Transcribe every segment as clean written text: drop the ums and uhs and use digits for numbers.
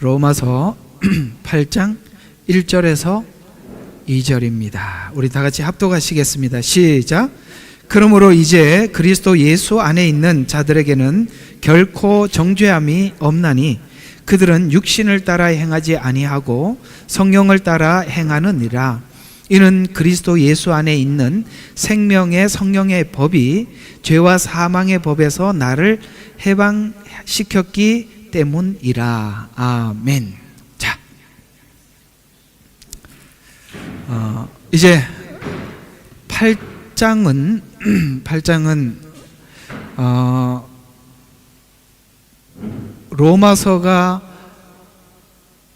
로마서 8장 1절에서 2절입니다. 우리 다 같이 합독하시겠습니다. 시작. 그러므로 이제 그리스도 예수 안에 있는 자들에게는 결코 정죄함이 없나니 그들은 육신을 따라 행하지 아니하고 성령을 따라 행하느니라. 이는 그리스도 예수 안에 있는 생명의 성령의 법이 죄와 사망의 법에서 나를 해방시켰기 때문이라. 아멘. 자, 이제 8장은 로마서가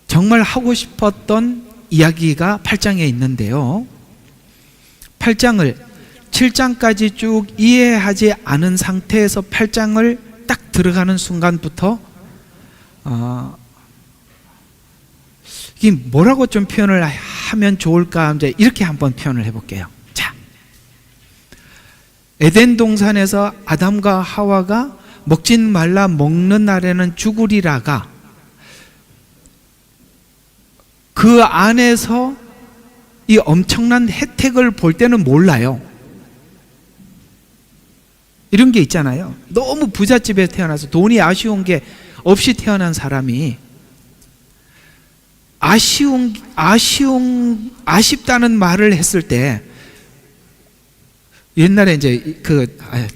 정말 하고 싶었던 이야기가 8장에 있는데요, 8장을 7장까지 쭉 이해하지 않은 상태에서 8장을 딱 들어가는 순간부터 이게 뭐라고 좀 표현을 하면 좋을까, 이제 이렇게 한번 표현을 해볼게요. 자, 에덴 동산에서 아담과 하와가 먹지 말라 먹는 날에는 죽으리라가 그 안에서 이 엄청난 혜택을 볼 때는 몰라요. 이런 게 있잖아요. 너무 부잣집에 태어나서 돈이 아쉬운 게 없이 태어난 사람이 아쉽다는 말을 했을 때, 옛날에 이제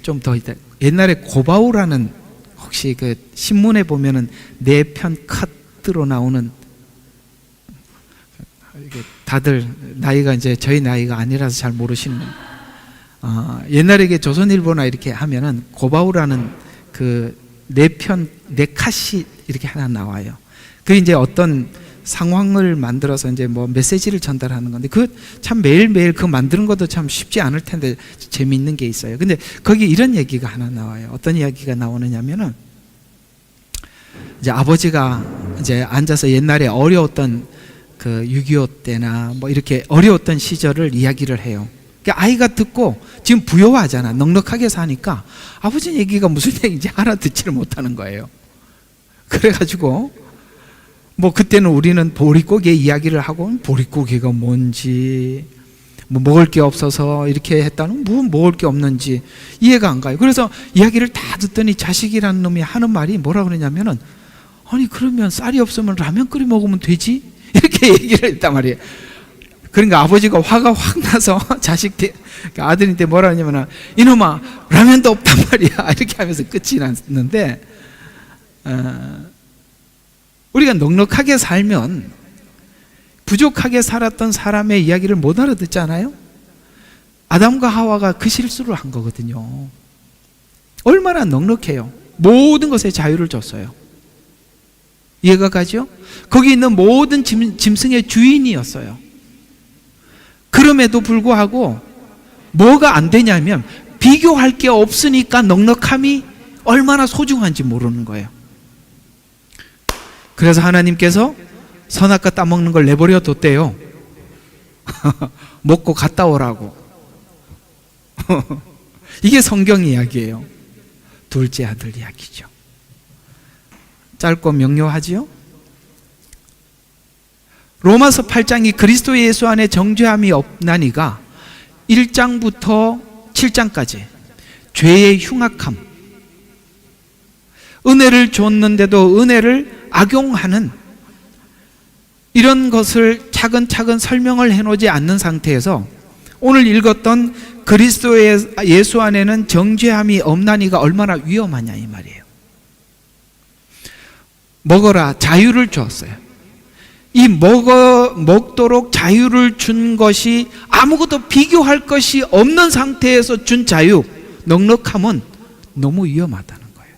좀 더 있다. 옛날에 고바우라는, 혹시 그 신문에 보면은 내 편 카드로 나오는, 다들 나이가 이제 저희 나이가 아니라서 잘 모르시는, 옛날에 이게 조선일보나 이렇게 하면은 고바우라는 그 내 편, 내 컷이 이렇게 하나 나와요. 그게 이제 어떤 상황을 만들어서 이제 뭐 메시지를 전달하는 건데, 그 참 매일매일 그 만드는 것도 참 쉽지 않을 텐데 재미있는 게 있어요. 근데 거기 이런 얘기가 하나 나와요. 어떤 이야기가 나오느냐면은, 이제 아버지가 이제 앉아서 옛날에 어려웠던 그 6.25 때나 뭐 이렇게 어려웠던 시절을 이야기를 해요. 그러니까 아이가 듣고 지금 부여하잖아. 넉넉하게 사니까 아버지 얘기가 무슨 얘기인지 알아듣지를 못하는 거예요. 그래가지고 뭐 그때는 우리는 보릿고개 이야기를 하고, 보릿고개가 뭔지, 뭐 먹을 게 없어서 이렇게 했다는, 뭐 먹을 게 없는지 이해가 안 가요. 그래서 이야기를 다 듣더니 자식이라는 놈이 하는 말이 뭐라 그러냐면은, 아니 그러면 쌀이 없으면 라면 끓여 먹으면 되지? 이렇게 얘기를 했단 말이에요. 그러니까 아버지가 화가 확 나서 아들한테 뭐라 하냐면, 이놈아 라면도 없단 말이야, 이렇게 하면서 끝이 났는데, 우리가 넉넉하게 살면 부족하게 살았던 사람의 이야기를 못 알아듣잖아요. 아담과 하와가 그 실수를 한 거거든요. 얼마나 넉넉해요. 모든 것에 자유를 줬어요. 이해가 가죠? 거기 있는 모든 짐승의 주인이었어요. 그럼에도 불구하고 뭐가 안 되냐면, 비교할 게 없으니까 넉넉함이 얼마나 소중한지 모르는 거예요. 그래서 하나님께서 선악과 따먹는 걸 내버려 뒀대요. 먹고 갔다 오라고. 이게 성경 이야기예요. 둘째 아들 이야기죠. 짧고 명료하지요? 로마서 8장이 그리스도 예수 안에 정죄함이 없나니가 1장부터 7장까지 죄의 흉악함, 은혜를 줬는데도 은혜를 악용하는 이런 것을 차근차근 설명을 해놓지 않는 상태에서 오늘 읽었던 그리스도 예수 안에는 정죄함이 없나니가 얼마나 위험하냐 이 말이에요. 먹어라, 자유를 주었어요. 이 먹도록 자유를 준 것이 아무것도 비교할 것이 없는 상태에서 준 자유, 넉넉함은 너무 위험하다는 거예요.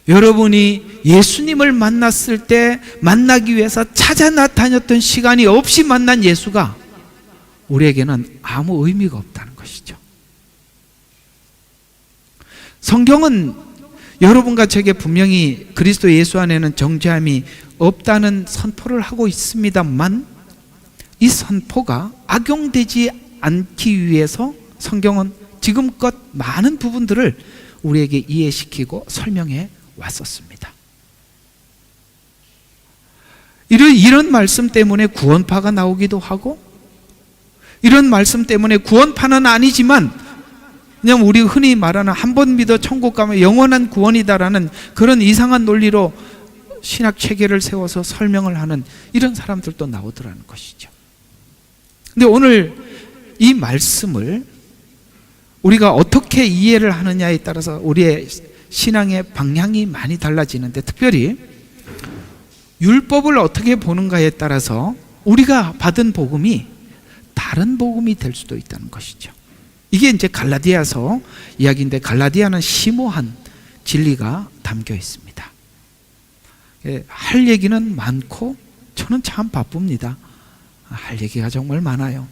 여러분이 예수님을 만났을 때 만나기 위해서 찾아 나타났던 시간이 없이 만난 예수가 우리에게는 아무 의미가 없다는 것이죠. 성경은 여러분과 제게 분명히 그리스도 예수 안에는 정죄함이 없다는 선포를 하고 있습니다만, 이 선포가 악용되지 않기 위해서 성경은 지금껏 많은 부분들을 우리에게 이해시키고 설명해 왔었습니다. 이런 말씀 때문에 구원파가 나오기도 하고, 이런 말씀 때문에 구원파는 아니지만 그냥 우리 흔히 말하는 한 번 믿어 천국 가면 영원한 구원이다라는 그런 이상한 논리로 신학 체계를 세워서 설명을 하는 이런 사람들도 나오더라는 것이죠. 근데 오늘 이 말씀을 우리가 어떻게 이해를 하느냐에 따라서 우리의 신앙의 방향이 많이 달라지는데, 특별히 율법을 어떻게 보는가에 따라서 우리가 받은 복음이 다른 복음이 될 수도 있다는 것이죠. 이게 이제 갈라디아서 이야기인데, 갈라디아는 심오한 진리가 담겨 있습니다. 할 얘기는 많고 저는 참 바쁩니다. 할 얘기가 정말 많아요.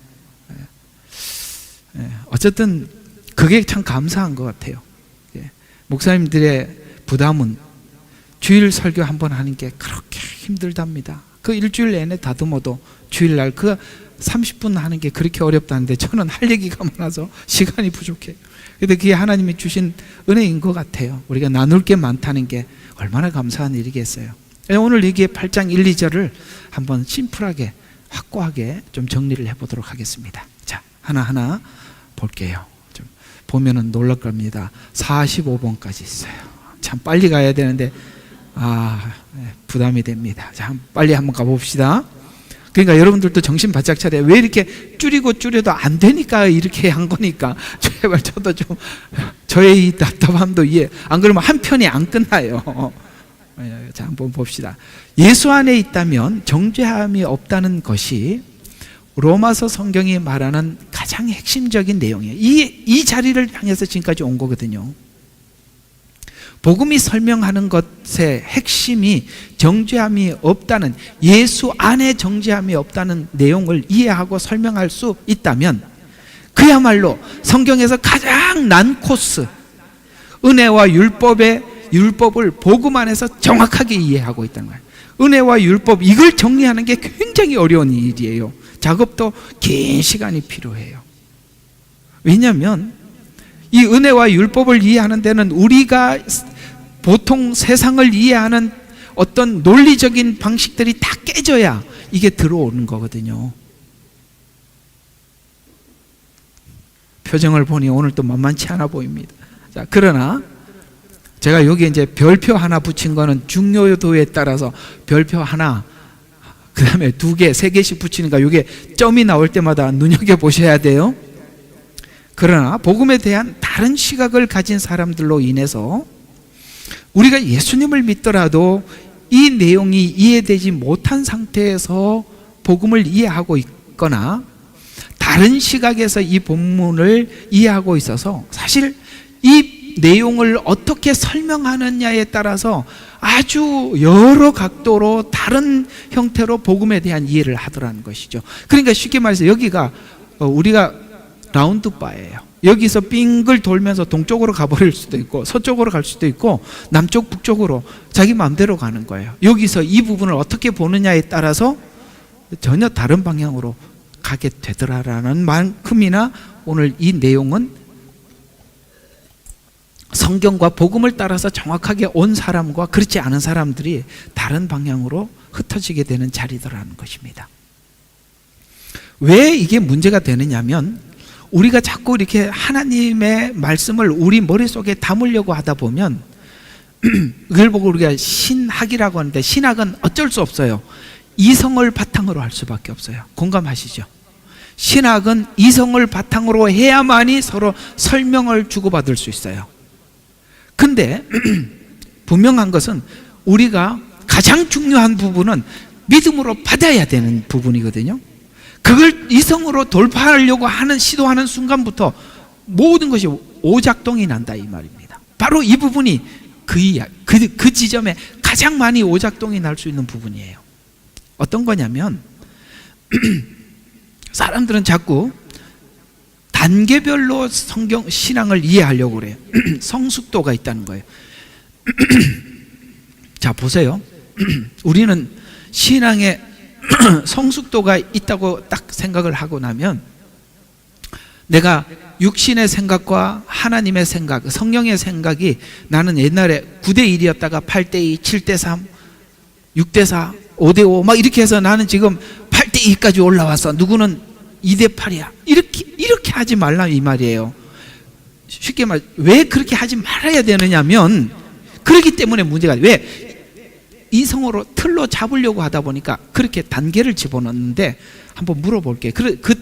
어쨌든 그게 참 감사한 것 같아요. 목사님들의 부담은 주일 설교 한 번 하는 게 그렇게 힘들답니다. 그 일주일 내내 다듬어도 주일날 그 30분 하는 게 그렇게 어렵다는데 저는 할 얘기가 많아서 시간이 부족해요. 근데 그게 하나님이 주신 은혜인 것 같아요. 우리가 나눌 게 많다는 게 얼마나 감사한 일이겠어요. 오늘 여기에 8장 1, 2절을 한번 심플하게 확고하게 좀 정리를 해보도록 하겠습니다. 자, 하나하나 볼게요. 좀 보면은 놀랄 겁니다. 45번까지 있어요. 참 빨리 가야 되는데 부담이 됩니다. 자, 빨리 한번 가봅시다. 그러니까 여러분들도 정신 바짝 차려요. 왜 이렇게 줄여도 안 되니까 이렇게 한 거니까 제발 저도 좀 저의 이 답답함도 이해. 안 그러면 한 편이 안 끝나요. 자, 한번 봅시다. 예수 안에 있다면 정죄함이 없다는 것이 로마서 성경이 말하는 가장 핵심적인 내용이에요. 이 자리를 향해서 지금까지 온 거거든요. 복음이 설명하는 것의 핵심이 정죄함이 없다는, 예수 안에 정죄함이 없다는 내용을 이해하고 설명할 수 있다면 그야말로 성경에서 가장 난 코스, 은혜와 율법을 복음 안에서 정확하게 이해하고 있다는 거예요. 은혜와 율법, 이걸 정리하는 게 굉장히 어려운 일이에요. 작업도 긴 시간이 필요해요. 왜냐하면 이 은혜와 율법을 이해하는 데는 우리가 보통 세상을 이해하는 어떤 논리적인 방식들이 다 깨져야 이게 들어오는 거거든요. 표정을 보니 오늘 또 만만치 않아 보입니다. 자, 그러나 제가 여기 이제 별표 하나 붙인 거는 중요도에 따라서 별표 하나, 그 다음에 2개, 3개씩 붙이니까 이게 점이 나올 때마다 눈여겨보셔야 돼요. 그러나 복음에 대한 다른 시각을 가진 사람들로 인해서 우리가 예수님을 믿더라도 이 내용이 이해되지 못한 상태에서 복음을 이해하고 있거나 다른 시각에서 이 본문을 이해하고 있어서 사실 이 내용을 어떻게 설명하느냐에 따라서 아주 여러 각도로 다른 형태로 복음에 대한 이해를 하더라는 것이죠. 그러니까 쉽게 말해서 여기가 우리가 라운드바예요. 여기서 빙글 돌면서 동쪽으로 가버릴 수도 있고 서쪽으로 갈 수도 있고 남쪽 북쪽으로 자기 마음대로 가는 거예요. 여기서 이 부분을 어떻게 보느냐에 따라서 전혀 다른 방향으로 가게 되더라라는 만큼이나 오늘 이 내용은 성경과 복음을 따라서 정확하게 온 사람과 그렇지 않은 사람들이 다른 방향으로 흩어지게 되는 자리더라는 것입니다. 왜 이게 문제가 되느냐면 우리가 자꾸 이렇게 하나님의 말씀을 우리 머릿속에 담으려고 하다 보면 그걸 보고 우리가 신학이라고 하는데, 신학은 어쩔 수 없어요. 이성을 바탕으로 할 수밖에 없어요. 공감하시죠? 신학은 이성을 바탕으로 해야만이 서로 설명을 주고받을 수 있어요. 근데 분명한 것은 우리가 가장 중요한 부분은 믿음으로 받아야 되는 부분이거든요. 그걸 이성으로 돌파하려고 시도하는 순간부터 모든 것이 오작동이 난다 이 말입니다. 바로 이 부분이 그 지점에 가장 많이 오작동이 날 수 있는 부분이에요. 어떤 거냐면 사람들은 자꾸 단계별로 성경 신앙을 이해하려고 그래요. 성숙도가 있다는 거예요. 자, 보세요. 우리는 신앙에 성숙도가 있다고 딱 생각을 하고 나면 내가 육신의 생각과 하나님의 생각, 성령의 생각이 나는 옛날에 9대1이었다가 8대2, 7대3, 6대4 5대5 막 이렇게 해서 나는 지금 8대2까지 올라왔어. 누구는 2대8이야. 이렇게 하지 말라 이 말이에요. 쉽게 말, 왜 그렇게 하지 말아야 되느냐면, 그렇기 때문에 문제가, 왜? 이성으로 틀로 잡으려고 하다 보니까 그렇게 단계를 집어넣는데, 한번 물어볼게요. 그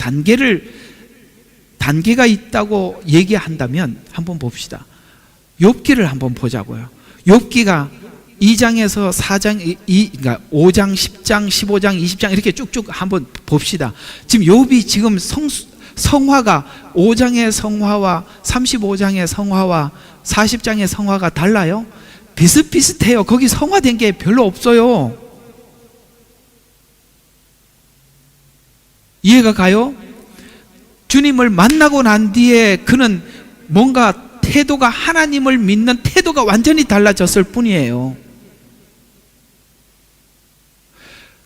단계가 있다고 얘기한다면 한번 봅시다. 욥기를 한번 보자고요. 욥기가 2장에서 4장, 그러니까 5장, 10장, 15장, 20장 이렇게 쭉쭉 한번 봅시다. 지금 욥이 지금 성화가 5장의 성화와 35장의 성화와 40장의 성화가 달라요? 비슷비슷해요. 거기 성화된 게 별로 없어요. 이해가 가요? 주님을 만나고 난 뒤에 그는 뭔가 태도가, 하나님을 믿는 태도가 완전히 달라졌을 뿐이에요.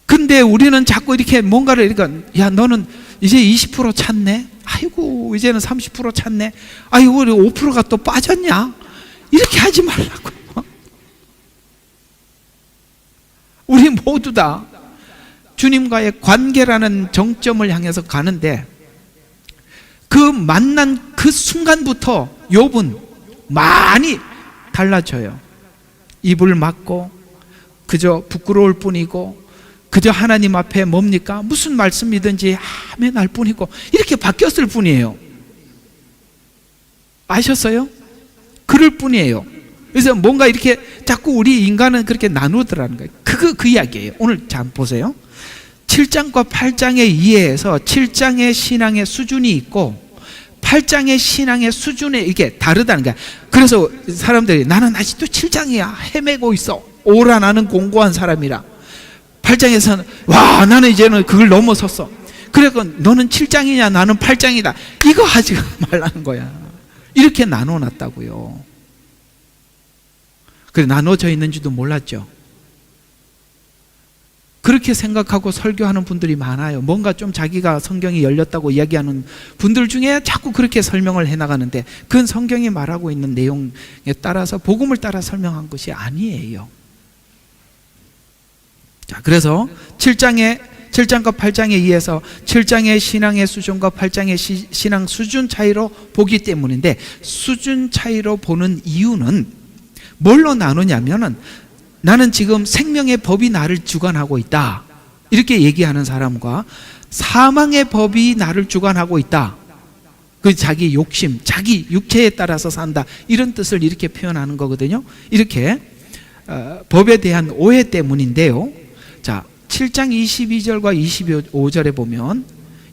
근데 우리는 자꾸 이렇게 뭔가를, 그러니까, 야, 너는 이제 20% 찼네? 아이고, 이제는 30% 찼네? 아이고, 우리 5%가 또 빠졌냐? 이렇게 하지 말라고. 우리 모두 다 주님과의 관계라는 정점을 향해서 가는데, 그 만난 그 순간부터 욥은 많이 달라져요. 입을 막고 그저 부끄러울 뿐이고, 그저 하나님 앞에 뭡니까? 무슨 말씀이든지 아멘 할 뿐이고, 이렇게 바뀌었을 뿐이에요. 아셨어요? 그럴 뿐이에요. 그래서 뭔가 이렇게 자꾸 우리 인간은 그렇게 나누더라는 거예요. 그 이야기예요. 오늘 잘 보세요. 7장과 8장의 이해에서 7장의 신앙의 수준이 있고 8장의 신앙의 수준이 이게 다르다는 거야. 그래서 사람들이, 나는 아직도 7장이야, 헤매고 있어, 오라, 나는 공고한 사람이라. 8장에서는 와, 나는 이제는 그걸 넘어섰어. 그래서 너는 7장이냐, 나는 8장이다, 이거 하지 말라는 거야. 이렇게 나눠놨다고요. 그래, 나눠져 있는지도 몰랐죠. 그렇게 생각하고 설교하는 분들이 많아요. 뭔가 좀 자기가 성경이 열렸다고 이야기하는 분들 중에 자꾸 그렇게 설명을 해나가는데, 그건 성경이 말하고 있는 내용에 따라서, 복음을 따라 설명한 것이 아니에요. 자, 그래서 7장과 8장에 의해서 7장의 신앙의 수준과 8장의 신앙 수준 차이로 보기 때문인데, 수준 차이로 보는 이유는 뭘로 나누냐면은, 나는 지금 생명의 법이 나를 주관하고 있다, 이렇게 얘기하는 사람과 사망의 법이 나를 주관하고 있다, 그 자기 욕심, 자기 육체에 따라서 산다, 이런 뜻을 이렇게 표현하는 거거든요. 이렇게 법에 대한 오해 때문인데요. 자, 7장 22절과 25절에 보면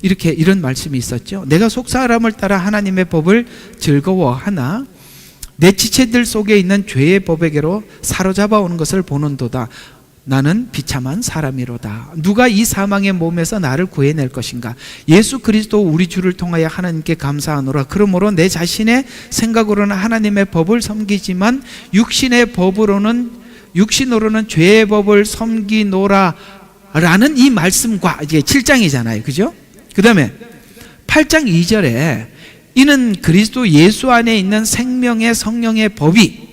이런 말씀이 있었죠. 내가 속사람을 따라 하나님의 법을 즐거워하나 내 지체들 속에 있는 죄의 법에게로 사로잡아 오는 것을 보는도다. 나는 비참한 사람이로다. 누가 이 사망의 몸에서 나를 구해낼 것인가? 예수 그리스도 우리 주를 통하여 하나님께 감사하노라. 그러므로 내 자신의 생각으로는 하나님의 법을 섬기지만 육신으로는 죄의 법을 섬기노라 라는 이 말씀과, 이게 7장이잖아요, 그죠? 그 다음에 8장 2절에 이는 그리스도 예수 안에 있는 생명의 성령의 법이,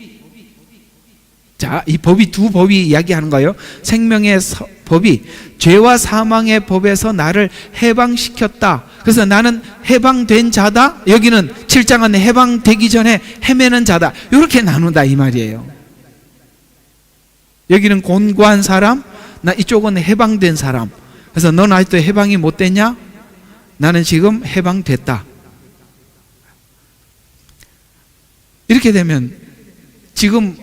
자, 이 법이 두 법이 이야기하는 거예요. 생명의 법이 죄와 사망의 법에서 나를 해방시켰다. 그래서 나는 해방된 자다. 여기는 7장은 해방되기 전에 헤매는 자다. 이렇게 나눈다 이 말이에요. 여기는 곤고한 사람, 이쪽은 해방된 사람. 그래서 넌 아직도 해방이 못 됐냐? 나는 지금 해방됐다. 이렇게 되면 지금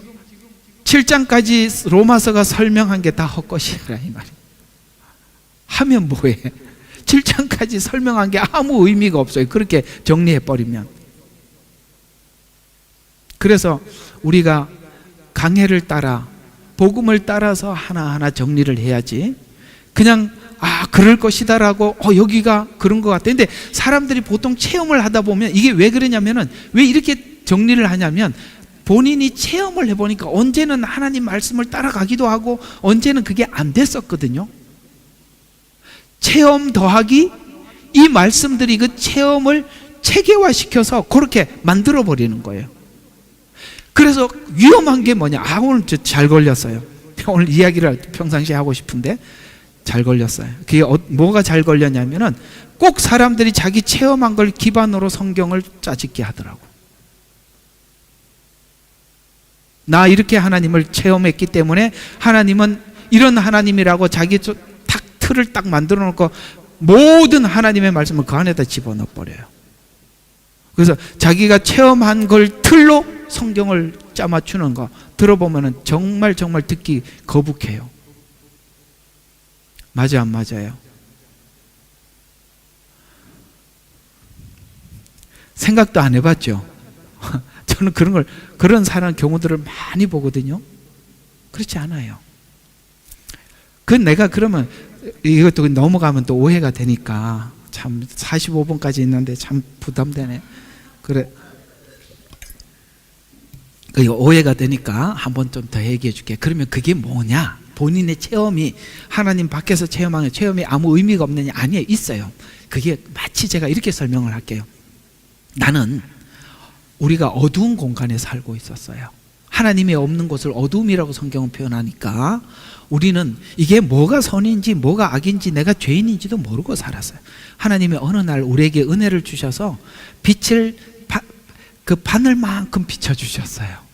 7장까지 로마서가 설명한 게 다 헛것이라 이 말이에요. 하면 뭐해? 7장까지 설명한 게 아무 의미가 없어요. 그렇게 정리해버리면. 그래서 우리가 강해를 따라, 복음을 따라서 하나하나 정리를 해야지, 그냥 그럴 것이다라고 여기가 그런 것 같아. 근데 사람들이 보통 체험을 하다 보면, 이게 왜 그러냐면은, 왜 이렇게 정리를 하냐면, 본인이 체험을 해보니까 언제는 하나님 말씀을 따라가기도 하고 언제는 그게 안 됐었거든요. 체험 더하기, 이 말씀들이 그 체험을 체계화시켜서 그렇게 만들어버리는 거예요. 그래서 위험한 게 뭐냐? 오늘 잘 걸렸어요. 오늘 이야기를 평상시에 하고 싶은데 잘 걸렸어요. 그게 뭐가 잘 걸렸냐면은 꼭 사람들이 자기 체험한 걸 기반으로 성경을 짜집게 하더라고. 나 이렇게 하나님을 체험했기 때문에 하나님은 이런 하나님이라고 자기 탁 틀을 딱 만들어 놓고 모든 하나님의 말씀을 그 안에다 집어넣어 버려요. 그래서 자기가 체험한 걸 틀로 성경을 짜맞추는 거 들어보면은 정말 듣기 거북해요. 맞아 안 맞아요? 생각도 안 해봤죠? 저는 그런 사람 경우들을 많이 보거든요. 그렇지 않아요. 내가 그러면 이것도 넘어가면 또 오해가 되니까 참 45분까지 있는데 참 부담되네. 그래. 오해가 되니까 한번 좀 더 얘기해 줄게. 그러면 그게 뭐냐? 본인의 체험이 하나님 밖에서 체험하는 체험이 아무 의미가 없느냐? 아니에요. 있어요. 그게 마치 제가 이렇게 설명을 할게요. 나는 우리가 어두운 공간에 살고 있었어요. 하나님이 없는 곳을 어두움이라고 성경은 표현하니까 우리는 이게 뭐가 선인지 뭐가 악인지 내가 죄인인지도 모르고 살았어요. 하나님이 어느 날 우리에게 은혜를 주셔서 빛을 그 바늘만큼 비춰주셨어요.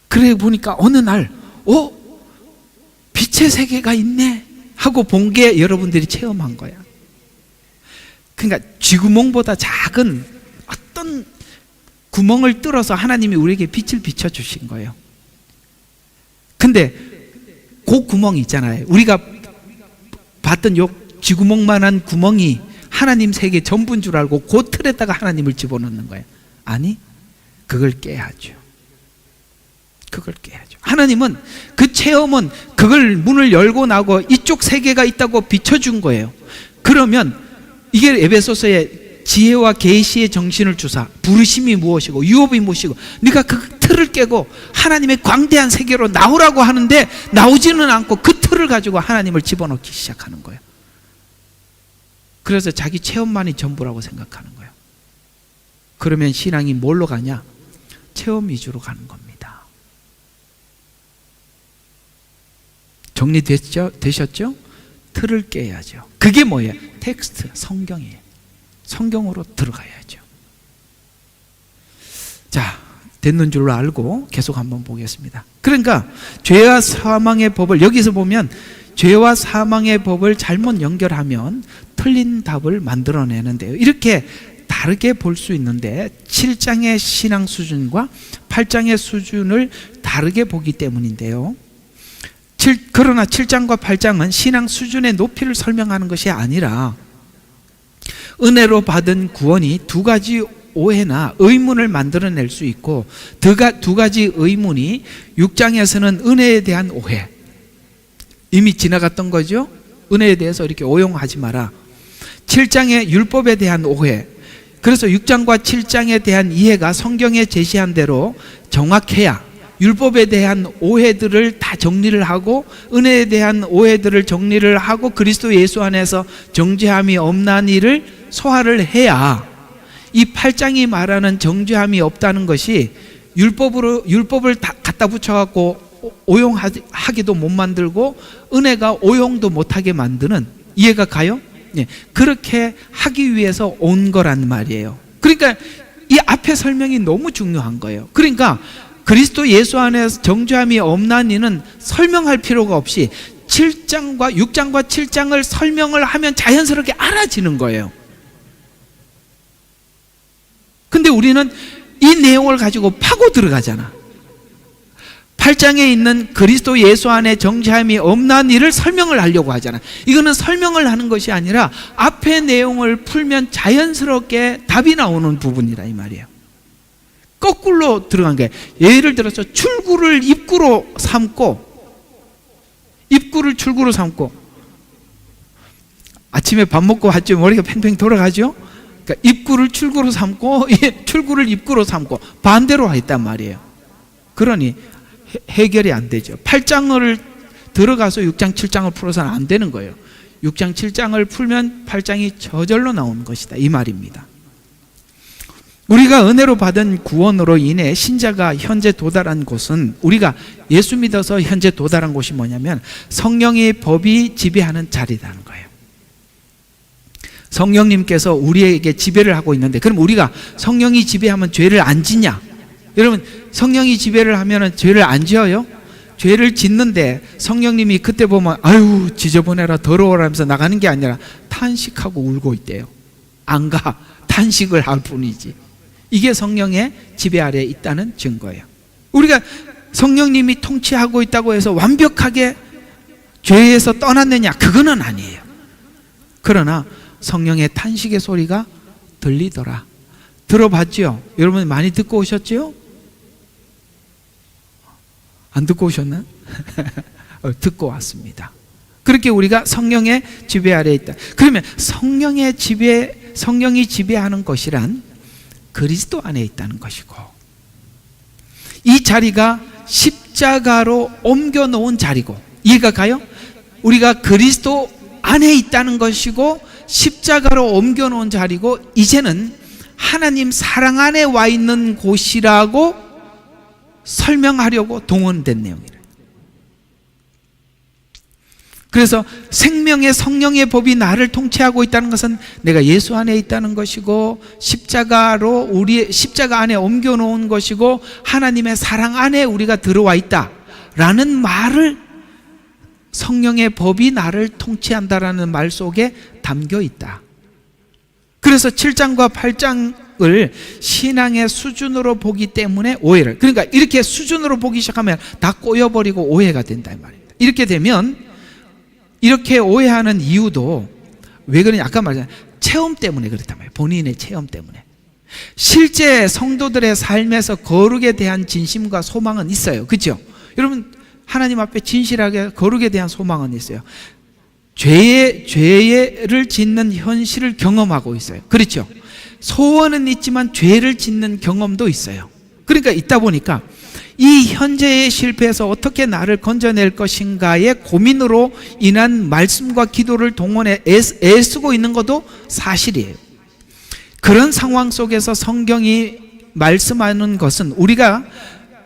그래 보니까 어느 날 빛의 세계가 있네 하고 본 게 여러분들이 체험한 거야. 그러니까 쥐구멍보다 작은 어떤 구멍을 뚫어서 하나님이 우리에게 빛을 비춰주신 거예요. 근데 그 구멍이 있잖아요. 우리가 봤던 요 쥐구멍만한 구멍이 하나님 세계 전부인 줄 알고 그 틀에다가 하나님을 집어넣는 거예요. 아니, 그걸 깨야죠. 그걸 깨야죠. 하나님은 그 체험은 그걸 문을 열고 나고 이쪽 세계가 있다고 비춰준 거예요. 그러면 이게 에베소서의 지혜와 계시의 정신을 주사 부르심이 무엇이고 유업이 무엇이고 네가 그 틀을 깨고 하나님의 광대한 세계로 나오라고 하는데 나오지는 않고 그 틀을 가지고 하나님을 집어넣기 시작하는 거예요. 그래서 자기 체험만이 전부라고 생각하는 거예요. 그러면 신앙이 뭘로 가냐? 체험 위주로 가는 겁니다. 정리되셨죠? 틀을 깨야죠. 그게 뭐예요? 텍스트, 성경이에요. 성경으로 들어가야죠. 자, 됐는 줄로 알고 계속 한번 보겠습니다. 그러니까 죄와 사망의 법을 여기서 보면 죄와 사망의 법을 잘못 연결하면 틀린 답을 만들어내는데요. 이렇게 다르게 볼 수 있는데 7장의 신앙 수준과 8장의 수준을 다르게 보기 때문인데요. 그러나 7장과 8장은 신앙 수준의 높이를 설명하는 것이 아니라 은혜로 받은 구원이 두 가지 오해나 의문을 만들어낼 수 있고 두 가지 의문이 6장에서는 은혜에 대한 오해, 이미 지나갔던 거죠. 은혜에 대해서 이렇게 오용하지 마라. 7장의 율법에 대한 오해, 그래서 6장과 7장에 대한 이해가 성경에 제시한 대로 정확해야 율법에 대한 오해들을 다 정리를 하고 은혜에 대한 오해들을 정리를 하고 그리스도 예수 안에서 정죄함이 없나니를 소화를 해야 이 8장이 말하는 정죄함이 없다는 것이 율법을 다 갖다 붙여갖고 오용하기도 못 만들고 은혜가 오용도 못하게 만드는, 이해가 가요? 네, 그렇게 하기 위해서 온 거란 말이에요. 그러니까 이 앞에 설명이 너무 중요한 거예요. 그러니까 그리스도 예수 안에서 정죄함이 없나니는 설명할 필요가 없이 7장과 6장과 7장을 설명을 하면 자연스럽게 알아지는 거예요. 근데 우리는 이 내용을 가지고 파고 들어가잖아. 8장에 있는 그리스도 예수 안에 정죄함이 없나니를 설명을 하려고 하잖아. 이거는 설명을 하는 것이 아니라 앞의 내용을 풀면 자연스럽게 답이 나오는 부분이라 이 말이에요. 거꾸로 들어간 게, 예를 들어서 출구를 입구로 삼고, 입구를 출구로 삼고, 아침에 밥 먹고 왔죠. 머리가 팽팽 돌아가죠. 그러니까 입구를 출구로 삼고 출구를 입구로 삼고 반대로 했단 말이에요. 그러니 해결이 안 되죠. 8장을 들어가서 6장 7장을 풀어서는 안 되는 거예요. 6장 7장을 풀면 8장이 저절로 나오는 것이다 이 말입니다. 우리가 은혜로 받은 구원으로 인해 신자가 현재 도달한 곳은, 우리가 예수 믿어서 현재 도달한 곳이 뭐냐면 성령의 법이 지배하는 자리라는 거예요. 성령님께서 우리에게 지배를 하고 있는데, 그럼 우리가 성령이 지배하면 죄를 안 짓냐? 여러분, 성령이 지배를 하면 죄를 안 지어요? 죄를 짓는데 성령님이 그때 보면 아유 지저분해라 더러워라 하면서 나가는 게 아니라 탄식하고 울고 있대요. 안 가. 탄식을 할 뿐이지. 이게 성령의 지배 아래에 있다는 증거예요. 우리가 성령님이 통치하고 있다고 해서 완벽하게 죄에서 떠났느냐? 그거는 아니에요. 그러나 성령의 탄식의 소리가 들리더라. 들어봤죠? 여러분 많이 듣고 오셨죠? 안 듣고 오셨나? 듣고 왔습니다. 그렇게 우리가 성령의 지배 아래에 있다. 그러면 성령이 지배하는 것이란 그리스도 안에 있다는 것이고, 이 자리가 십자가로 옮겨 놓은 자리고, 이해가 가요? 우리가 그리스도 안에 있다는 것이고 십자가로 옮겨 놓은 자리고, 이제는 하나님 사랑 안에 와 있는 곳이라고 설명하려고 동원된 내용이래요. 그래서 생명의 성령의 법이 나를 통치하고 있다는 것은 내가 예수 안에 있다는 것이고, 십자가로 우리의 십자가 안에 옮겨 놓은 것이고, 하나님의 사랑 안에 우리가 들어와 있다라는 말을, 성령의 법이 나를 통치한다라는 말 속에 담겨 있다. 그래서 7장과 8장을 신앙의 수준으로 보기 때문에 오해를, 그러니까 이렇게 수준으로 보기 시작하면 다 꼬여버리고 오해가 된다 이 말입니다. 이렇게 되면, 이렇게 오해하는 이유도 왜 그러냐? 아까 말했잖아요. 체험 때문에 그렇단 말이에요. 본인의 체험 때문에. 실제 성도들의 삶에서 거룩에 대한 진심과 소망은 있어요. 그렇죠? 여러분, 하나님 앞에 진실하게 거룩에 대한 소망은 있어요. 죄를 짓는 현실을 경험하고 있어요. 그렇죠? 소원은 있지만 죄를 짓는 경험도 있어요. 그러니까 있다 보니까 이 현재의 실패에서 어떻게 나를 건져낼 것인가의 고민으로 인한 말씀과 기도를 동원해 애쓰고 있는 것도 사실이에요. 그런 상황 속에서 성경이 말씀하는 것은,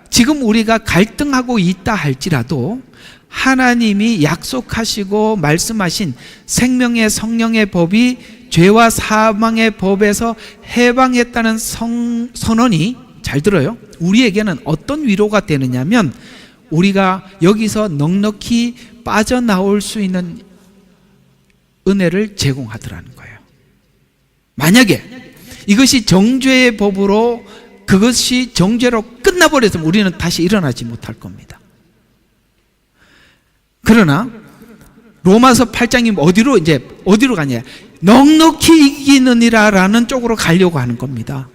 지금 우리가 갈등하고 있다 할지라도 하나님이 약속하시고 말씀하신 생명의 성령의 법이 죄와 사망의 법에서 해방했다는 선언이, 잘 들어요, 우리에게는 어떤 위로가 되느냐면, 우리가 여기서 넉넉히 빠져나올 수 있는 은혜를 제공하더라는 거예요. 만약에 이것이 정죄의 법으로, 그것이 정죄로 끝나버렸으면 우리는 다시 일어나지 못할 겁니다. 그러나 로마서 8장이 어디로 가냐? 넉넉히 이기느니라라는 쪽으로 가려고 하는 겁니다.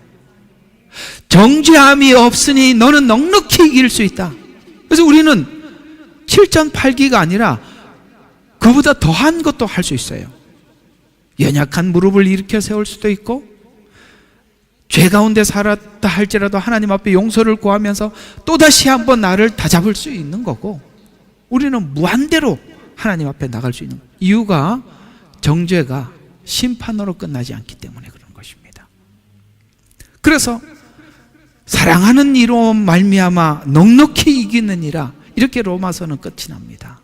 정죄함이 없으니 너는 넉넉히 이길 수 있다. 그래서 우리는 7전 8기가 아니라 그보다 더한 것도 할 수 있어요. 연약한 무릎을 일으켜 세울 수도 있고, 죄 가운데 살았다 할지라도 하나님 앞에 용서를 구하면서 또다시 한번 나를 다잡을 수 있는 거고, 우리는 무한대로 하나님 앞에 나갈 수 있는 이유가, 정죄가 심판으로 끝나지 않기 때문에 그런 것입니다. 그래서 사랑하는 이로 말미암아 넉넉히 이기느니라, 이렇게 로마서는 끝이 납니다.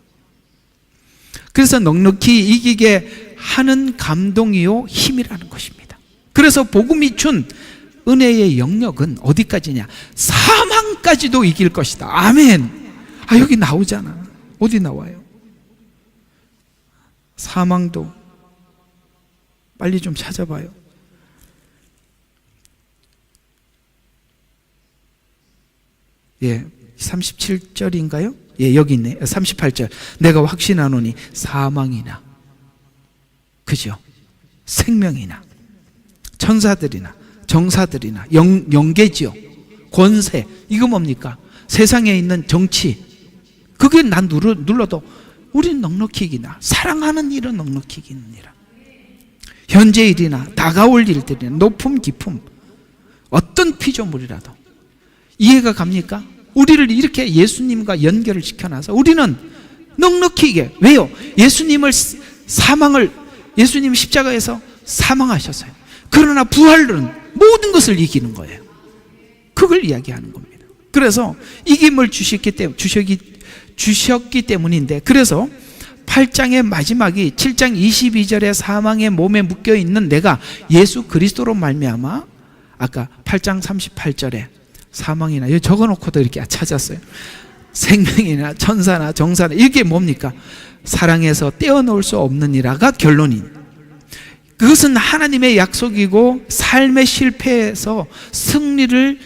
그래서 넉넉히 이기게 하는 감동이요 힘이라는 것입니다. 그래서 복음이 준 은혜의 영역은 어디까지냐? 사망까지도 이길 것이다. 아멘. 여기 나오잖아. 어디 나와요? 사망도 빨리 좀 찾아봐요. 예, 37절인가요? 예, 여기 있네. 38절. 내가 확신하노니 사망이나, 그죠? 생명이나, 천사들이나, 정사들이나, 영계지요, 권세, 이거 뭡니까? 세상에 있는 정치, 그게 난 눌러도 우리는 넉넉히 이기나, 사랑하는 일은 넉넉히 이기느니라. 현재 일이나 다가올 일들이나 높음 깊음, 어떤 피조물이라도. 이해가 갑니까? 우리를 이렇게 예수님과 연결을 시켜놔서 우리는 넉넉히 이게. 왜요? 예수님 십자가에서 사망하셨어요. 그러나 부활은 모든 것을 이기는 거예요. 그걸 이야기하는 겁니다. 그래서 이김을 주셨기 때문인데, 그래서 8장의 마지막이 7장 22절에 사망의 몸에 묶여있는 내가 예수 그리스도로 말미암아, 아까 8장 38절에 사망이나 여기 적어놓고도 이렇게 찾았어요. 생명이나 천사나 정사나 이게 뭡니까? 사랑에서 떼어놓을 수 없느니라가 결론인, 그것은 하나님의 약속이고 삶의 실패에서 승리를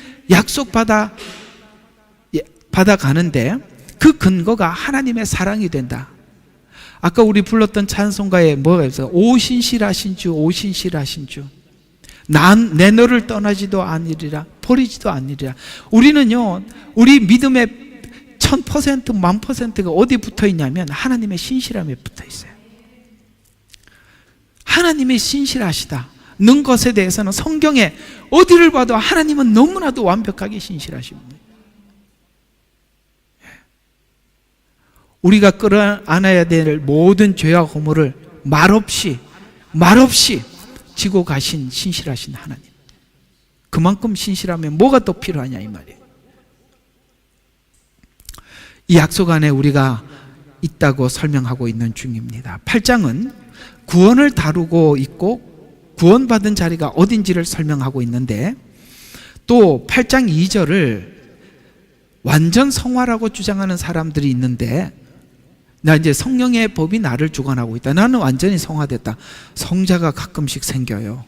받아가는데 그 근거가 하나님의 사랑이 된다. 아까 우리 불렀던 찬송가에 뭐가 있어요? 오신실하신 주, 오신실하신 주, 내 너를 떠나지도 아니리라, 버리지도 아니리라. 우리는요, 우리 믿음의 1000%, 10,000%가 어디 붙어 있냐면 하나님의 신실함에 붙어 있어요. 하나님이 신실하시다 는 것에 대해서는 성경에 어디를 봐도 하나님은 너무나도 완벽하게 신실하신 분이에요. 우리가 끌어안아야 될 모든 죄와 허물을 말없이 지고 가신 신실하신 하나님. 그만큼 신실하면 뭐가 또 필요하냐 이 말이에요. 이 약속 안에 우리가 있다고 설명하고 있는 중입니다. 8장은 구원을 다루고 있고 구원받은 자리가 어딘지를 설명하고 있는데, 또 8장 2절을 완전 성화라고 주장하는 사람들이 있는데, 나 이제 성령의 법이 나를 주관하고 있다, 나는 완전히 성화됐다. 성자가 가끔씩 생겨요.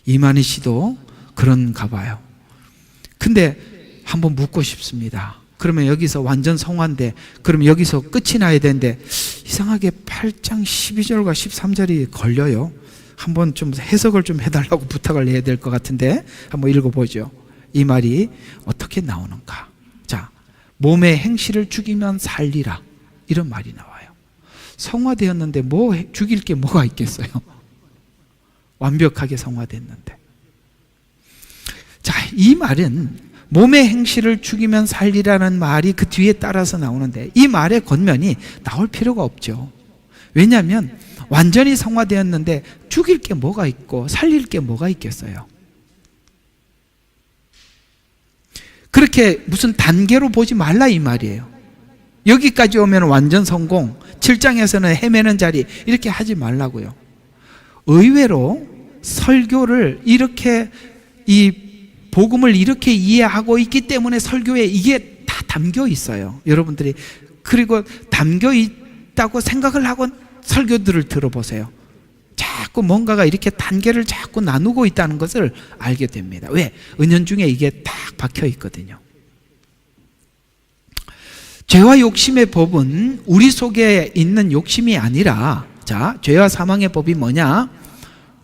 이만희 씨도 그런가 봐요. 근데 한번 묻고 싶습니다. 그러면 여기서 완전 성화인데, 그러면 여기서 끝이 나야 되는데 이상하게 8장 12절과 13절이 걸려요. 한번 좀 해석을 좀 해달라고 부탁을 해야 될 것 같은데 한번 읽어보죠. 이 말이 어떻게 나오는가? 자, 몸의 행실을 죽이면 살리라, 이런 말이 나와요. 성화되었는데 뭐 죽일 게 뭐가 있겠어요? 완벽하게 성화됐는데. 자, 이 말은 몸의 행실을 죽이면 살리라는 말이 그 뒤에 따라서 나오는데, 이 말의 겉면이 나올 필요가 없죠. 왜냐하면 완전히 성화되었는데 죽일 게 뭐가 있고 살릴 게 뭐가 있겠어요? 그렇게 무슨 단계로 보지 말라 이 말이에요. 여기까지 오면 완전 성공, 7장에서는 헤매는 자리, 이렇게 하지 말라고요. 의외로 설교를 이렇게, 이 복음을 이렇게 이해하고 있기 때문에 설교에 이게 다 담겨 있어요. 여러분들이 그리고 담겨 있다고 생각을 하고 설교들을 들어보세요. 자꾸 뭔가가 이렇게 단계를 자꾸 나누고 있다는 것을 알게 됩니다. 왜? 은연중에 이게 딱 박혀 있거든요. 죄와 욕심의 법은 우리 속에 있는 욕심이 아니라, 자, 죄와 사망의 법이 뭐냐?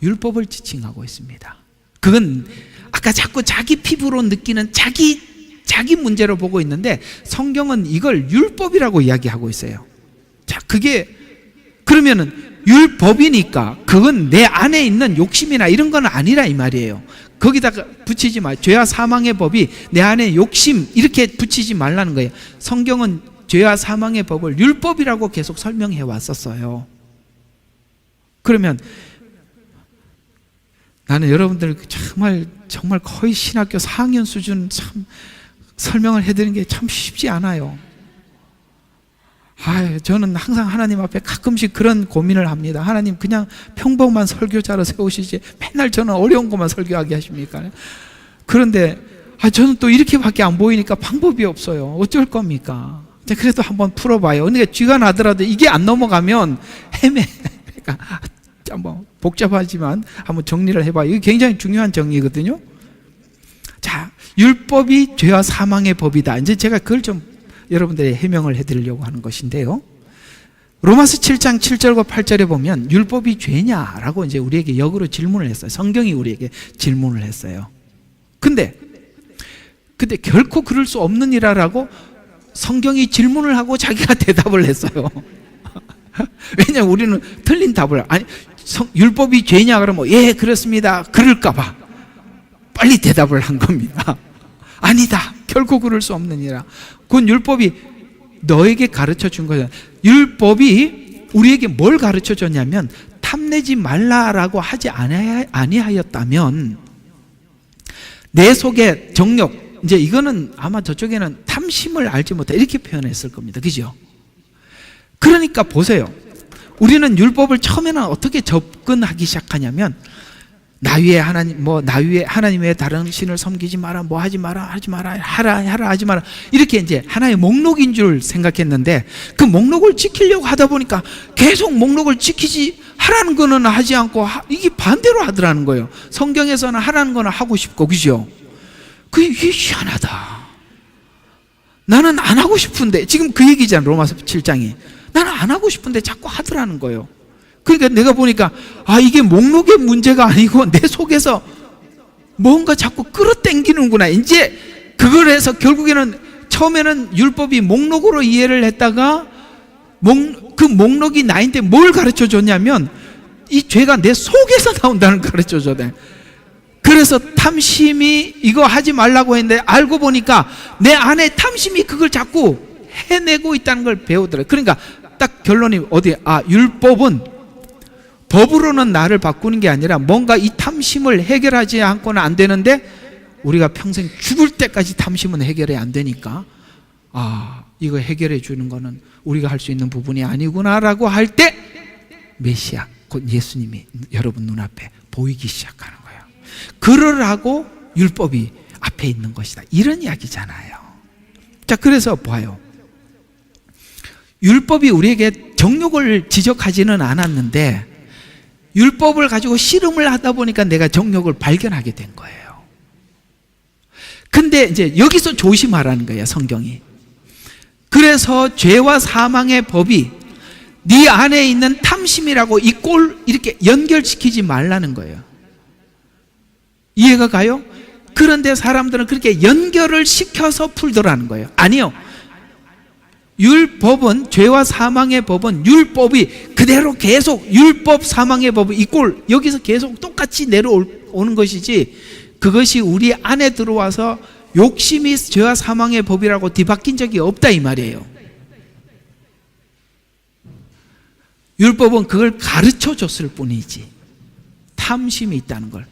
율법을 지칭하고 있습니다. 그건 아까 자꾸 자기 피부로 느끼는 자기 문제로 보고 있는데, 성경은 이걸 율법이라고 이야기하고 있어요. 자, 그게 그러면은 율법이니까 그건 내 안에 있는 욕심이나 이런 건 아니라 이 말이에요. 거기다가 붙이지 마. 죄와 사망의 법이 내 안에 욕심, 이렇게 붙이지 말라는 거예요. 성경은 죄와 사망의 법을 율법이라고 계속 설명해 왔었어요. 그러면 나는 여러분들 정말 거의 신학교 4학년 수준 참 설명을 해드리는 게 참 쉽지 않아요. 저는 항상 하나님 앞에 가끔씩 그런 고민을 합니다. 하나님, 그냥 평범한 설교자로 세우시지 맨날 저는 어려운 것만 설교하게 하십니까? 그런데 저는 또 이렇게밖에 안 보이니까 방법이 없어요. 어쩔 겁니까? 그래도 한번 풀어봐요. 그러니까 쥐가 나더라도 이게 안 넘어가면 헤매. 그러니까 한번 복잡하지만 한번 정리를 해봐요. 이게 굉장히 중요한 정리거든요. 자, 율법이 죄와 사망의 법이다. 이제 제가 그걸 좀 여러분들의 해명을 해드리려고 하는 것인데요. 로마서 7장 7절과 8절에 보면 율법이 죄냐라고 이제 우리에게 역으로 질문을 했어요. 성경이 우리에게 질문을 했어요. 근데 결코 그럴 수 없느니라라고 성경이 질문을 하고 자기가 대답을 했어요. 왜냐하면 우리는 틀린 답을, 율법이 죄냐 그러면 예 그렇습니다 그럴까봐 빨리 대답을 한 겁니다. 아니다, 결코 그럴 수 없느니라. 그건 율법이 너에게 가르쳐 준 거잖아. 율법이 우리에게 뭘 가르쳐 줬냐면 탐내지 말라라고 하지 아니하였다면 내 속에 정욕, 이제 이거는 아마 저쪽에는 탐심을 알지 못해 이렇게 표현했을 겁니다. 그죠? 그러니까 보세요. 우리는 율법을 처음에는 어떻게 접근하기 시작하냐면 나 위에 하나님 외에 다른 신을 섬기지 마라, 뭐 하지 마라, 하라 하지 마라, 이렇게 이제 하나의 목록인 줄 생각했는데 그 목록을 지키려고 하다 보니까 계속 목록을 지키지 하라는 거는 하지 않고 이게 반대로 하더라는 거예요. 성경에서는 하라는 거는 하고 싶고, 그죠? 이게 희한하다. 나는 안 하고 싶은데, 지금 그 얘기잖아. 로마서 7장이 나는 안 하고 싶은데 자꾸 하더라는 거예요. 그러니까 내가 보니까 이게 목록의 문제가 아니고 내 속에서 뭔가 자꾸 끌어당기는구나. 이제 그걸 해서 결국에는 처음에는 율법이 목록으로 이해를 했다가 그 목록이 나한테 뭘 가르쳐 줬냐면 이 죄가 내 속에서 나온다는 걸 가르쳐 줬대. 그래서 탐심이 이거 하지 말라고 했는데 알고 보니까 내 안에 탐심이 그걸 자꾸 해내고 있다는 걸 배우더라고요. 그러니까 딱 결론이 율법은 법으로는 나를 바꾸는 게 아니라 뭔가 이 탐심을 해결하지 않고는 안 되는데 우리가 평생 죽을 때까지 탐심은 해결이 안 되니까 이거 해결해 주는 거는 우리가 할 수 있는 부분이 아니구나라고 할 때 메시아, 곧 예수님이 여러분 눈앞에 보이기 시작하는 거예요. 그러라고 율법이 앞에 있는 것이다, 이런 이야기잖아요. 자, 그래서 봐요. 율법이 우리에게 정욕을 지적하지는 않았는데 율법을 가지고 씨름을 하다 보니까 내가 정욕을 발견하게 된 거예요. 근데 이제 여기서 조심하라는 거예요, 성경이. 그래서 죄와 사망의 법이 네 안에 있는 탐심이라고 이 꼴 이렇게 연결시키지 말라는 거예요. 이해가 가요? 그런데 사람들은 그렇게 연결을 시켜서 풀더라는 거예요. 아니요. 율법은, 죄와 사망의 법은 율법이 그대로 계속 율법, 사망의 법은 이 꼴 여기서 계속 똑같이 내려오는 것이지 그것이 우리 안에 들어와서 욕심이 죄와 사망의 법이라고 뒤바뀐 적이 없다, 이 말이에요. 율법은 그걸 가르쳐 줬을 뿐이지 탐심이 있다는 걸.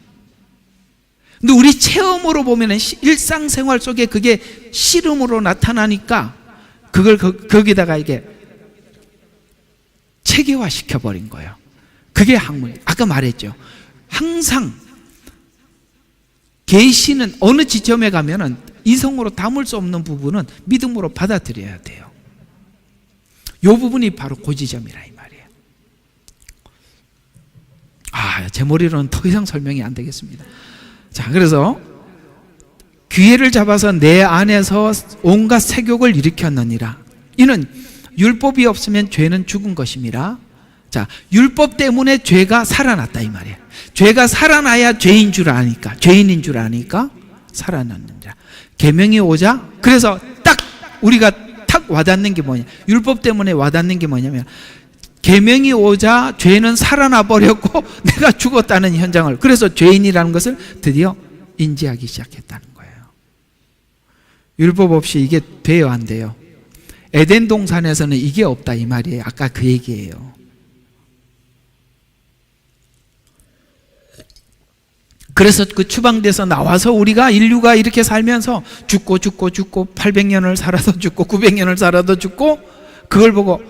근데 우리 체험으로 보면 일상생활 속에 그게 씨름으로 나타나니까 그걸 거기다가 이게 체계화 시켜버린 거예요. 그게 학문. 아까 말했죠. 항상 계시는 어느 지점에 가면은 이성으로 담을 수 없는 부분은 믿음으로 받아들여야 돼요. 이 부분이 바로 그 지점이라 이 말이에요. 제 머리로는 더 이상 설명이 안 되겠습니다. 자, 그래서 기회를 잡아서 내 안에서 온갖 세욕을 일으켰느니라. 이는 율법이 없으면 죄는 죽은 것임이라. 자, 율법 때문에 죄가 살아났다, 이 말이에요. 죄가 살아나야 죄인인 줄 아니까 살아났느니라. 계명이 오자, 그래서 딱 우리가 탁 와닿는 게 뭐냐, 율법 때문에 와닿는 게 뭐냐면 계명이 오자 죄는 살아나 버렸고 내가 죽었다는 현장을, 그래서 죄인이라는 것을 드디어 인지하기 시작했다는 거예요. 율법 없이 이게 돼요, 안 돼요? 에덴 동산에서는 이게 없다, 이 말이에요. 아까 그 얘기예요. 그래서 그 추방돼서 나와서 우리가 인류가 이렇게 살면서 죽고 800년을 살아도 죽고 900년을 살아도 죽고, 그걸 보고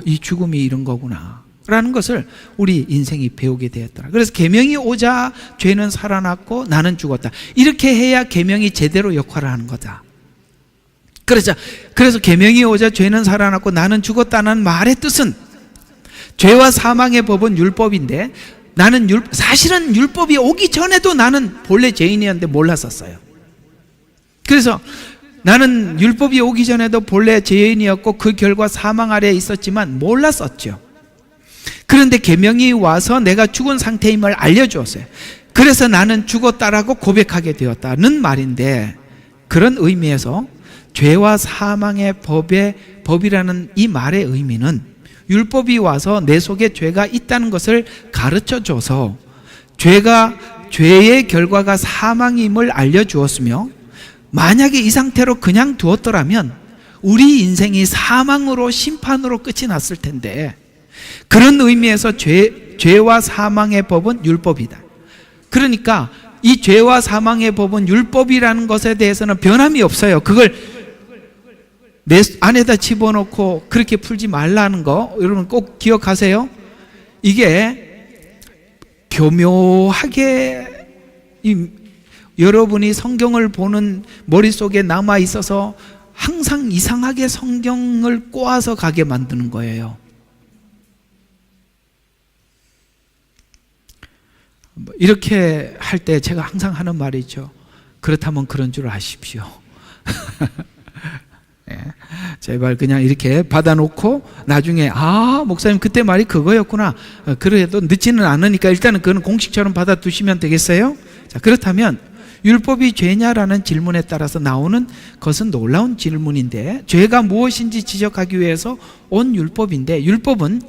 이 죽음이 이런 거구나 라는 것을 우리 인생이 배우게 되었더라. 그래서 계명이 오자 죄는 살아났고 나는 죽었다. 이렇게 해야 계명이 제대로 역할을 하는 거다. 그래서 계명이 오자 죄는 살아났고 나는 죽었다는 말의 뜻은, 죄와 사망의 법은 율법인데 사실은 율법이 오기 전에도 나는 본래 죄인이었는데 몰랐었어요. 그래서 나는 율법이 오기 전에도 본래 죄인이었고 그 결과 사망 아래에 있었지만 몰랐었죠. 그런데 계명이 와서 내가 죽은 상태임을 알려주었어요. 그래서 나는 죽었다라고 고백하게 되었다는 말인데, 그런 의미에서 죄와 사망의 법이라는 이 말의 의미는 율법이 와서 내 속에 죄가 있다는 것을 가르쳐줘서 죄의 결과가 사망임을 알려주었으며, 만약에 이 상태로 그냥 두었더라면 우리 인생이 사망으로 심판으로 끝이 났을 텐데, 그런 의미에서 죄와 사망의 법은 율법이다. 그러니까 이 죄와 사망의 법은 율법이라는 것에 대해서는 변함이 없어요. 그걸 내 안에다 집어넣고 그렇게 풀지 말라는 거 여러분 꼭 기억하세요. 이게 교묘하게 여러분이 성경을 보는 머릿속에 남아 있어서 항상 이상하게 성경을 꼬아서 가게 만드는 거예요. 이렇게 할 때 제가 항상 하는 말이 있죠. 그렇다면 그런 줄 아십시오. 네. 제발 그냥 이렇게 받아놓고 나중에 목사님 그때 말이 그거였구나. 그래도 늦지는 않으니까 일단은 그건 공식처럼 받아두시면 되겠어요? 자, 그렇다면 율법이 죄냐라는 질문에 따라서 나오는 것은 놀라운 질문인데, 죄가 무엇인지 지적하기 위해서 온 율법인데, 율법은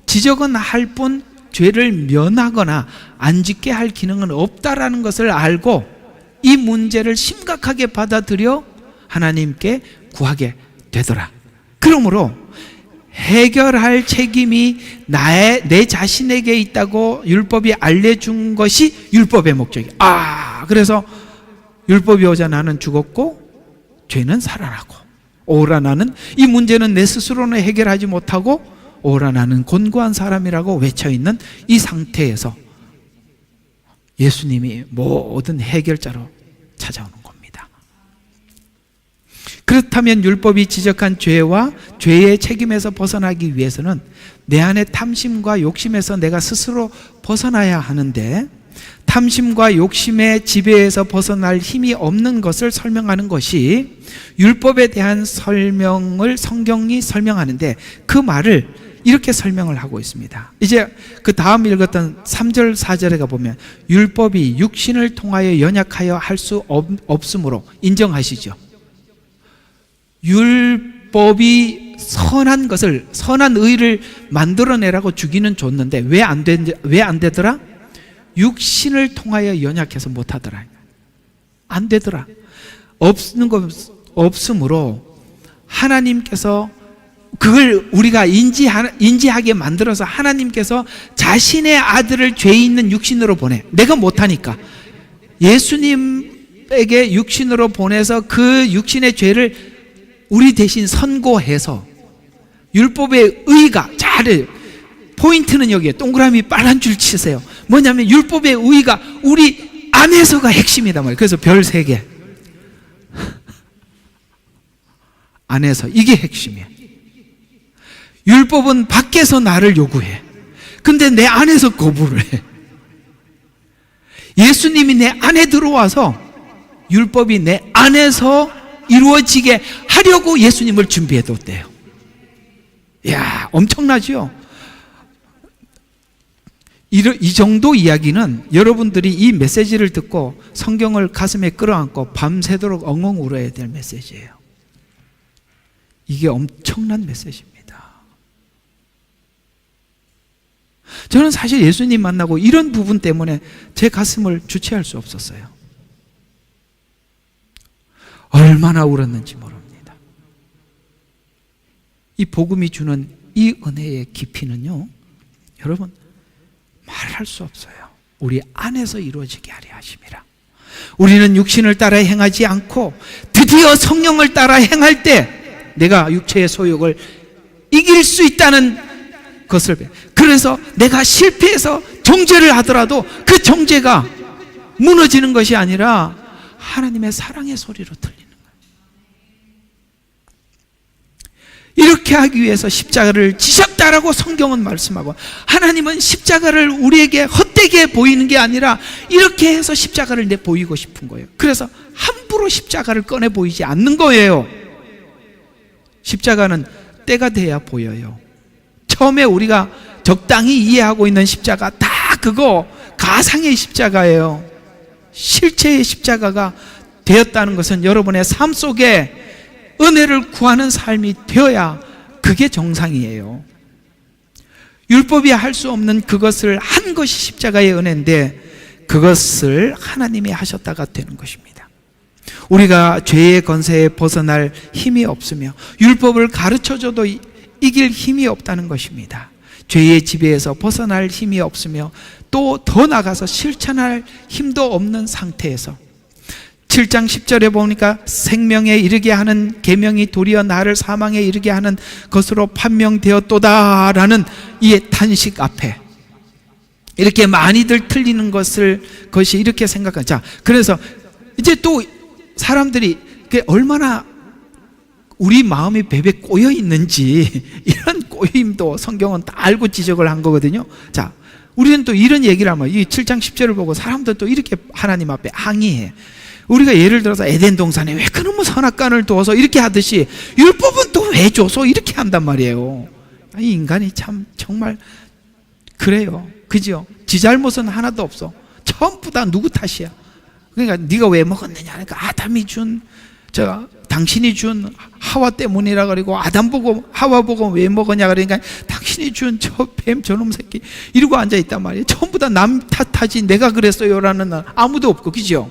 지적은 할 뿐 죄를 면하거나 안 짓게 할 기능은 없다라는 것을 알고 이 문제를 심각하게 받아들여 하나님께 구하게 되더라. 그러므로 해결할 책임이 내 자신에게 있다고 율법이 알려준 것이 율법의 목적이야. 그래서 율법이 오자 나는 죽었고 죄는 살아나고, 오라 나는 이 문제는 내 스스로는 해결하지 못하고 오라 나는 곤고한 사람이라고 외쳐있는 이 상태에서 예수님이 모든 해결자로 찾아오는 겁니다. 그렇다면 율법이 지적한 죄와 죄의 책임에서 벗어나기 위해서는 내 안의 탐심과 욕심에서 내가 스스로 벗어나야 하는데, 탐심과 욕심의 지배에서 벗어날 힘이 없는 것을 설명하는 것이 율법에 대한 설명을 성경이 설명하는데, 그 말을 이렇게 설명을 하고 있습니다. 이제 그 다음 읽었던 3절 4절에 가보면 율법이 육신을 통하여 연약하여 할 수 없으므로 인정하시죠. 율법이 선한 것을, 선한 의를 만들어내라고 주기는 줬는데 왜 안 되더라? 육신을 통하여 연약해서 못하더라. 안 되더라. 없으므로 하나님께서 그걸 우리가 인지하게 만들어서 하나님께서 자신의 아들을 죄 있는 육신으로 보내. 내가 못하니까 예수님에게 육신으로 보내서 그 육신의 죄를 우리 대신 선고해서 율법의 의가, 잘해요. 포인트는 여기에 동그라미 빨간 줄 치세요. 뭐냐면 율법의 의가 우리 안에서가 핵심이다 말이에요. 그래서 별 3개 안에서, 이게 핵심이야. 율법은 밖에서 나를 요구해. 근데 내 안에서 거부를 해. 예수님이 내 안에 들어와서 율법이 내 안에서 이루어지게 하려고 예수님을 준비해 뒀대요. 이야, 엄청나죠? 이 정도 이야기는 여러분들이 이 메시지를 듣고 성경을 가슴에 끌어안고 밤새도록 엉엉 울어야 될 메시지예요. 이게 엄청난 메시지입니다. 저는 사실 예수님 만나고 이런 부분 때문에 제 가슴을 주체할 수 없었어요. 얼마나 울었는지 모릅니다. 이 복음이 주는 이 은혜의 깊이는요, 여러분 말할 수 없어요. 우리 안에서 이루어지게 하려 하심이라. 우리는 육신을 따라 행하지 않고 드디어 성령을 따라 행할 때 내가 육체의 소욕을 이길 수 있다는 것을, 그래서 내가 실패해서 정죄를 하더라도 그 정죄가 무너지는 것이 아니라 하나님의 사랑의 소리로 들리는 거예요. 이렇게 하기 위해서 십자가를 지셨다라고 성경은 말씀하고, 하나님은 십자가를 우리에게 헛되게 보이는 게 아니라 이렇게 해서 십자가를 내 보이고 싶은 거예요. 그래서 함부로 십자가를 꺼내 보이지 않는 거예요. 십자가는 때가 돼야 보여요. 처음에 우리가 적당히 이해하고 있는 십자가 다 그거 가상의 십자가예요. 실체의 십자가가 되었다는 것은 여러분의 삶 속에 은혜를 구하는 삶이 되어야 그게 정상이에요. 율법이 할 수 없는 그것을 한 것이 십자가의 은혜인데 그것을 하나님이 하셨다가 되는 것입니다. 우리가 죄의 권세에 벗어날 힘이 없으며 율법을 가르쳐줘도 이길 힘이 없다는 것입니다. 죄의 지배에서 벗어날 힘이 없으며 또 더 나가서 실천할 힘도 없는 상태에서 7장 10절에 보니까 생명에 이르게 하는 계명이 도리어 나를 사망에 이르게 하는 것으로 판명되었도다라는 이 단식 앞에 이렇게 많이들 틀리는 것이 이렇게 생각하죠. 자, 그래서 이제 또 사람들이 얼마나 우리 마음이 배배 꼬여 있는지 이런 꼬임도 성경은 다 알고 지적을 한 거거든요. 자, 우리는 또 이런 얘기를 하면 이 7장 10절을 보고 사람들 또 이렇게 하나님 앞에 항의해. 우리가 예를 들어서 에덴 동산에 왜 그놈의 선악과를 두어서 이렇게 하듯이 율법은 또 왜 줘서 이렇게 한단 말이에요. 이 인간이 참 정말 그래요. 그죠? 지 잘못은 하나도 없어. 전부 다 누구 탓이야. 그러니까 네가 왜 먹었느냐. 그러니까 아담이 준 당신이 준 하와 때문이라 그러고 아담 보고 하와 보고 왜 먹었냐 그러니까 당신이 준 저 뱀 저놈 새끼 이러고 앉아 있단 말이에요. 전부 다 남 탓하지 내가 그랬어요라는 아무도 없고, 그죠?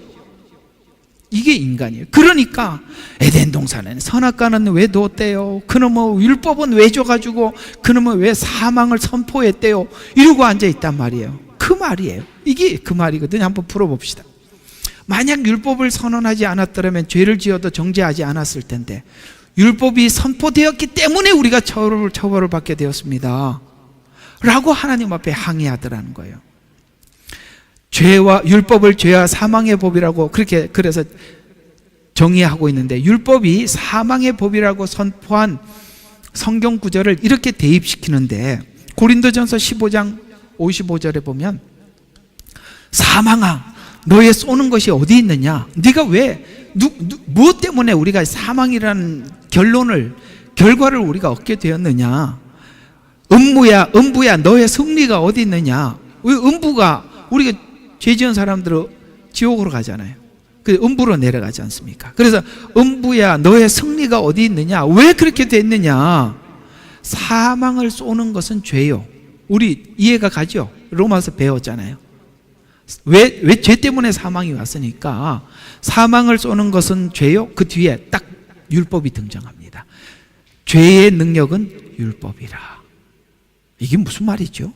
이게 인간이에요. 그러니까 에덴 동산에는 선악과는 왜 뒀대요? 그놈의 율법은 왜 줘가지고 그놈은 왜 사망을 선포했대요? 이러고 앉아 있단 말이에요. 그 말이에요. 이게 그 말이거든요. 한번 풀어봅시다. 만약 율법을 선언하지 않았더라면 죄를 지어도 정죄하지 않았을 텐데 율법이 선포되었기 때문에 우리가 처벌을 받게 되었습니다 라고 하나님 앞에 항의하더라는 거예요. 율법을 죄와 사망의 법이라고 그래서 정의하고 있는데, 율법이 사망의 법이라고 선포한 성경 구절을 이렇게 대입시키는데, 고린도전서 15장 55절에 보면 사망아 너의 쏘는 것이 어디 있느냐? 네가 왜 무엇 때문에 우리가 사망이라는 결과를 우리가 얻게 되었느냐? 음부야 너의 승리가 어디 있느냐? 왜 음부가 우리가 죄 지은 사람들은 지옥으로 가잖아요. 그 음부로 내려가지 않습니까? 그래서 음부야 너의 승리가 어디 있느냐? 왜 그렇게 됐느냐? 사망을 쏘는 것은 죄요. 우리 이해가 가죠? 로마서 배웠잖아요. 왜 죄 때문에 사망이 왔으니까 사망을 쏘는 것은 죄요. 그 뒤에 딱 율법이 등장합니다. 죄의 능력은 율법이라. 이게 무슨 말이죠?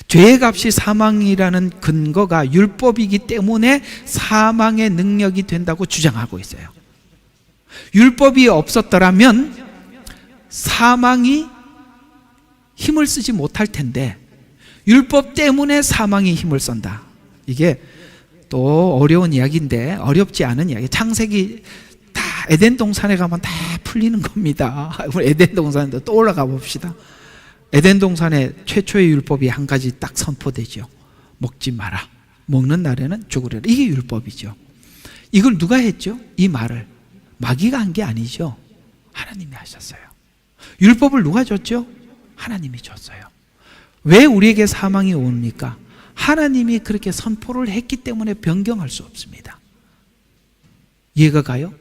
죄의 값이 사망이라는 근거가 율법이기 때문에 사망의 능력이 된다고 주장하고 있어요. 율법이 없었더라면 사망이 힘을 쓰지 못할 텐데 율법 때문에 사망이 힘을 쓴다. 이게 또 어려운 이야기인데 어렵지 않은 이야기. 창세기 다 에덴 동산에 가면 다 풀리는 겁니다. 에덴 동산에 또 올라가 봅시다. 에덴 동산에 최초의 율법이 한 가지 딱 선포되죠. 먹지 마라. 먹는 날에는 죽으리라. 이게 율법이죠. 이걸 누가 했죠? 이 말을 마귀가 한 게 아니죠. 하나님이 하셨어요. 율법을 누가 줬죠? 하나님이 줬어요. 왜 우리에게 사망이 옵니까? 하나님이 그렇게 선포를 했기 때문에 변경할 수 없습니다. 이해가 가요?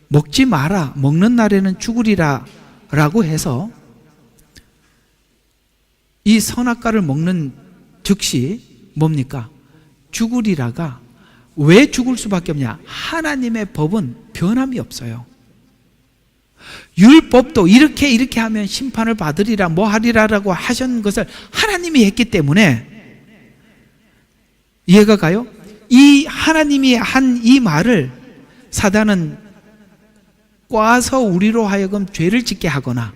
먹지 마라, 먹는 날에는 죽으리라 라고 해서 이 선악과를 먹는 즉시 뭡니까? 죽으리라가 왜 죽을 수밖에 없냐? 하나님의 법은 변함이 없어요. 율법도 이렇게 하면 심판을 받으리라 뭐 하리라라고 하신 것을 하나님이 했기 때문에, 이해가 가요? 이 하나님이 한 이 말을 사단은 꽈서 우리로 하여금 죄를 짓게 하거나,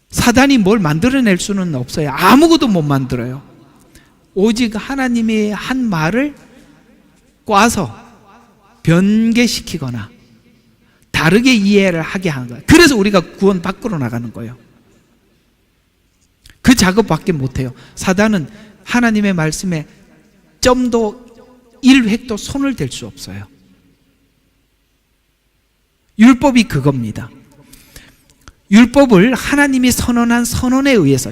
사단이 뭘 만들어낼 수는 없어요. 아무것도 못 만들어요. 오직 하나님이 한 말을 꽈서 변개시키거나 다르게 이해를 하게 하는 거예요. 그래서 우리가 구원 밖으로 나가는 거예요. 그 작업밖에 못해요. 사단은 하나님의 말씀에 점도 1획도 손을 댈 수 없어요. 율법이 그겁니다. 율법을 하나님이 선언한 선언에 의해서,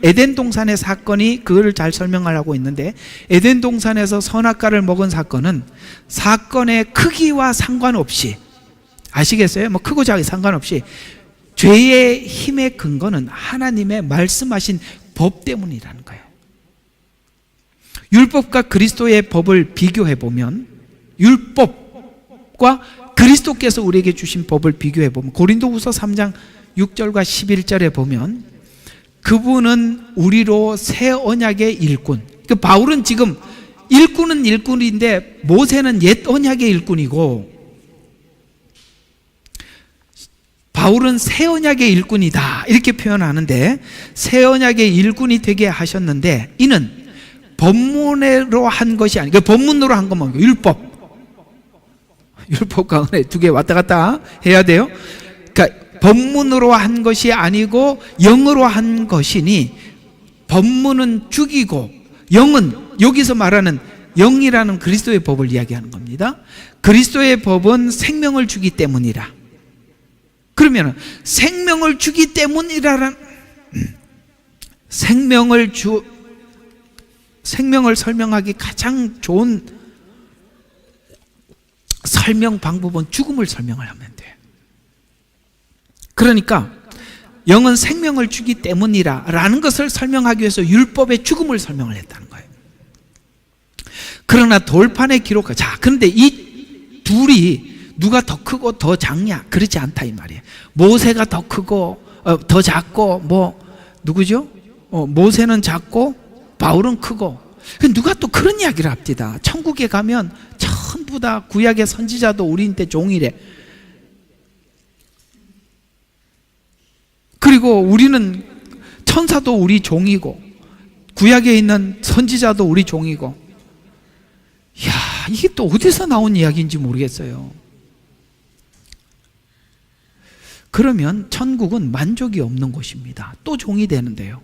에덴 동산의 사건이 그걸 잘 설명을 하고 있는데, 에덴 동산에서 선악과를 먹은 사건은 사건의 크기와 상관없이, 아시겠어요? 뭐 크고 작이 상관없이 죄의 힘의 근거는 하나님의 말씀하신 법 때문이라는 거예요. 율법과 그리스도의 법을 비교해 보면, 율법과 그리스도께서 우리에게 주신 법을 비교해 보면, 고린도후서 3장 6절과 11절에 보면 그분은 우리로 새 언약의 일꾼. 그 바울은 지금 일꾼은 일꾼인데 모세는 옛 언약의 일꾼이고 바울은 새 언약의 일꾼이다 이렇게 표현하는데, 새 언약의 일꾼이 되게 하셨는데 이는 법문으로 한 것이 아니고, 법문으로 한 건 율법과 은혜 두 개 왔다 갔다 해야 돼요. 그러니까 법문으로 한 것이 아니고 영으로 한 것이니, 법문은 죽이고 영은, 여기서 말하는 영이라는 그리스도의 법을 이야기하는 겁니다. 그리스도의 법은 생명을 주기 때문이라. 그러면 생명을 주기 때문이라는, 생명을 설명하기 가장 좋은 설명 방법은 죽음을 설명을 하면 돼. 그러니까 영은 생명을 주기 때문이라 라는 것을 설명하기 위해서 율법의 죽음을 설명을 했다는 거예요. 그러나 돌판에 기록하, 자, 그런데 이 둘이 누가 더 크고 더 작냐? 그렇지 않다 이 말이에요. 모세가 더 크고 더 작고, 뭐 누구죠? 모세는 작고 바울은 크고. 누가 또 그런 이야기를 합니다. 천국에 가면 전부 다 구약의 선지자도 우리한테 종이래. 그리고 우리는 천사도 우리 종이고 구약에 있는 선지자도 우리 종이고. 이야, 이게 또 어디서 나온 이야기인지 모르겠어요. 그러면 천국은 만족이 없는 곳입니다. 또 종이 되는데요.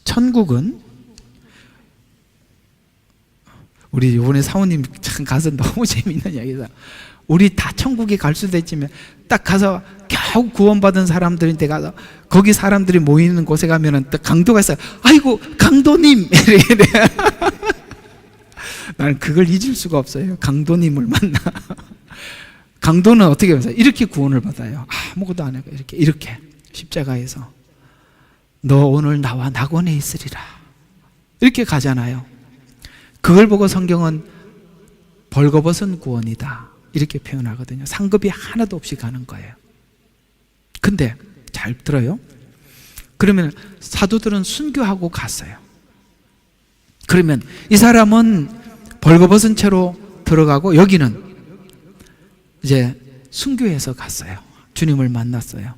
천국은, 우리 이번에 사모님 참 가서 너무 재미있는 이야기다. 우리 다 천국에 갈 수도 있지만 딱 가서 겨우 구원받은 사람들한테 가서 거기 사람들이 모이는 곳에 가면은 딱 강도가 있어요. 아이고 강도님 이래. 나는 그걸 잊을 수가 없어요. 강도님을 만나. 강도는 어떻게 하면서 이렇게 구원을 받아요. 아무것도 안 하고 이렇게 십자가에서 너 오늘 나와 낙원에 있으리라 이렇게 가잖아요. 그걸 보고 성경은 벌거벗은 구원이다 이렇게 표현하거든요. 상급이 하나도 없이 가는 거예요. 근데 잘 들어요. 그러면 사도들은 순교하고 갔어요. 그러면 이 사람은 벌거벗은 채로 들어가고 여기는 이제 순교해서 갔어요. 주님을 만났어요.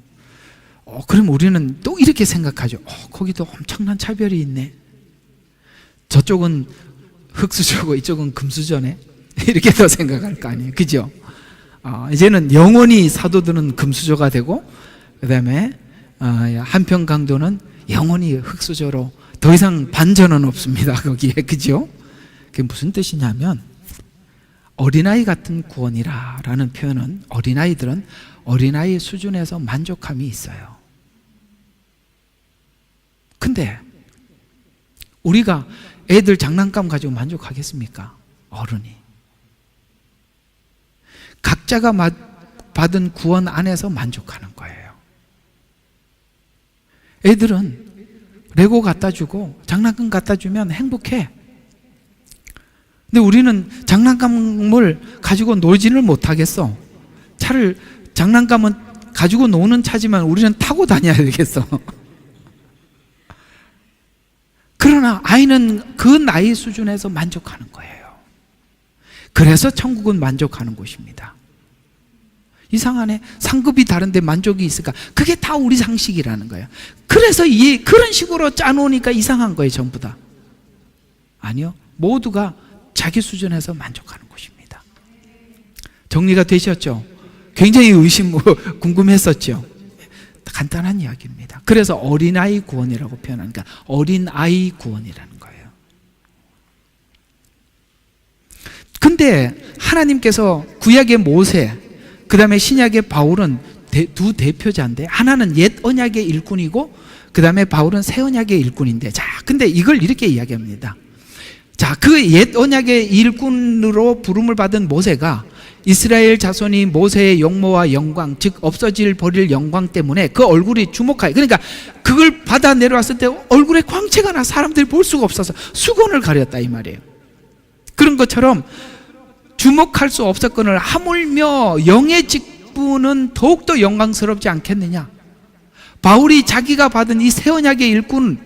그럼 우리는 또 이렇게 생각하죠. 거기도 엄청난 차별이 있네. 저쪽은 흙수저고 이쪽은 금수저네. 이렇게 더 생각할 거 아니에요. 그죠? 이제는 영원히 사도들은 금수저가 되고, 그 다음에 한편 강도는 영원히 흙수저로 더 이상 반전은 없습니다. 거기에. 그죠? 그게 무슨 뜻이냐면, 어린아이 같은 구원이라는 표현은 어린아이들은 어린아이 수준에서 만족함이 있어요. 근데 우리가 애들 장난감 가지고 만족하겠습니까? 어른이. 각자가 받은 구원 안에서 만족하는 거예요. 애들은 레고 갖다 주고 장난감 갖다 주면 행복해. 근데 우리는 장난감을 가지고 놀지를 못하겠어. 차를, 장난감은 가지고 노는 차지만 우리는 타고 다녀야 되겠어. 그러나 아이는 그 나이 수준에서 만족하는 거예요. 그래서 천국은 만족하는 곳입니다. 이상하네. 상급이 다른데 만족이 있을까? 그게 다 우리 상식이라는 거예요. 그래서 그런 식으로 짜놓으니까 이상한 거예요. 전부 다. 아니요, 모두가 자기 수준에서 만족하는 곳입니다. 정리가 되셨죠? 굉장히 궁금했었죠? 간단한 이야기입니다. 그래서 어린아이 구원이라고 표현하니까 어린아이 구원이라는 거예요. 근데 하나님께서 구약의 모세, 그 다음에 신약의 바울은 두 대표자인데, 하나는 옛 언약의 일꾼이고 그 다음에 바울은 새 언약의 일꾼인데, 자, 근데 이걸 이렇게 이야기합니다. 자, 그 옛 언약의 일꾼으로 부름을 받은 모세가 이스라엘 자손이 모세의 용모와 영광, 즉 없어질 버릴 영광 때문에 그 얼굴이 주목하여, 그러니까 그걸 받아 내려왔을 때 얼굴에 광채가 나 사람들이 볼 수가 없어서 수건을 가렸다 이 말이에요. 그런 것처럼 주목할 수 없었거늘 하물며 영의 직분은 더욱더 영광스럽지 않겠느냐. 바울이 자기가 받은 이 새 언약의 일꾼,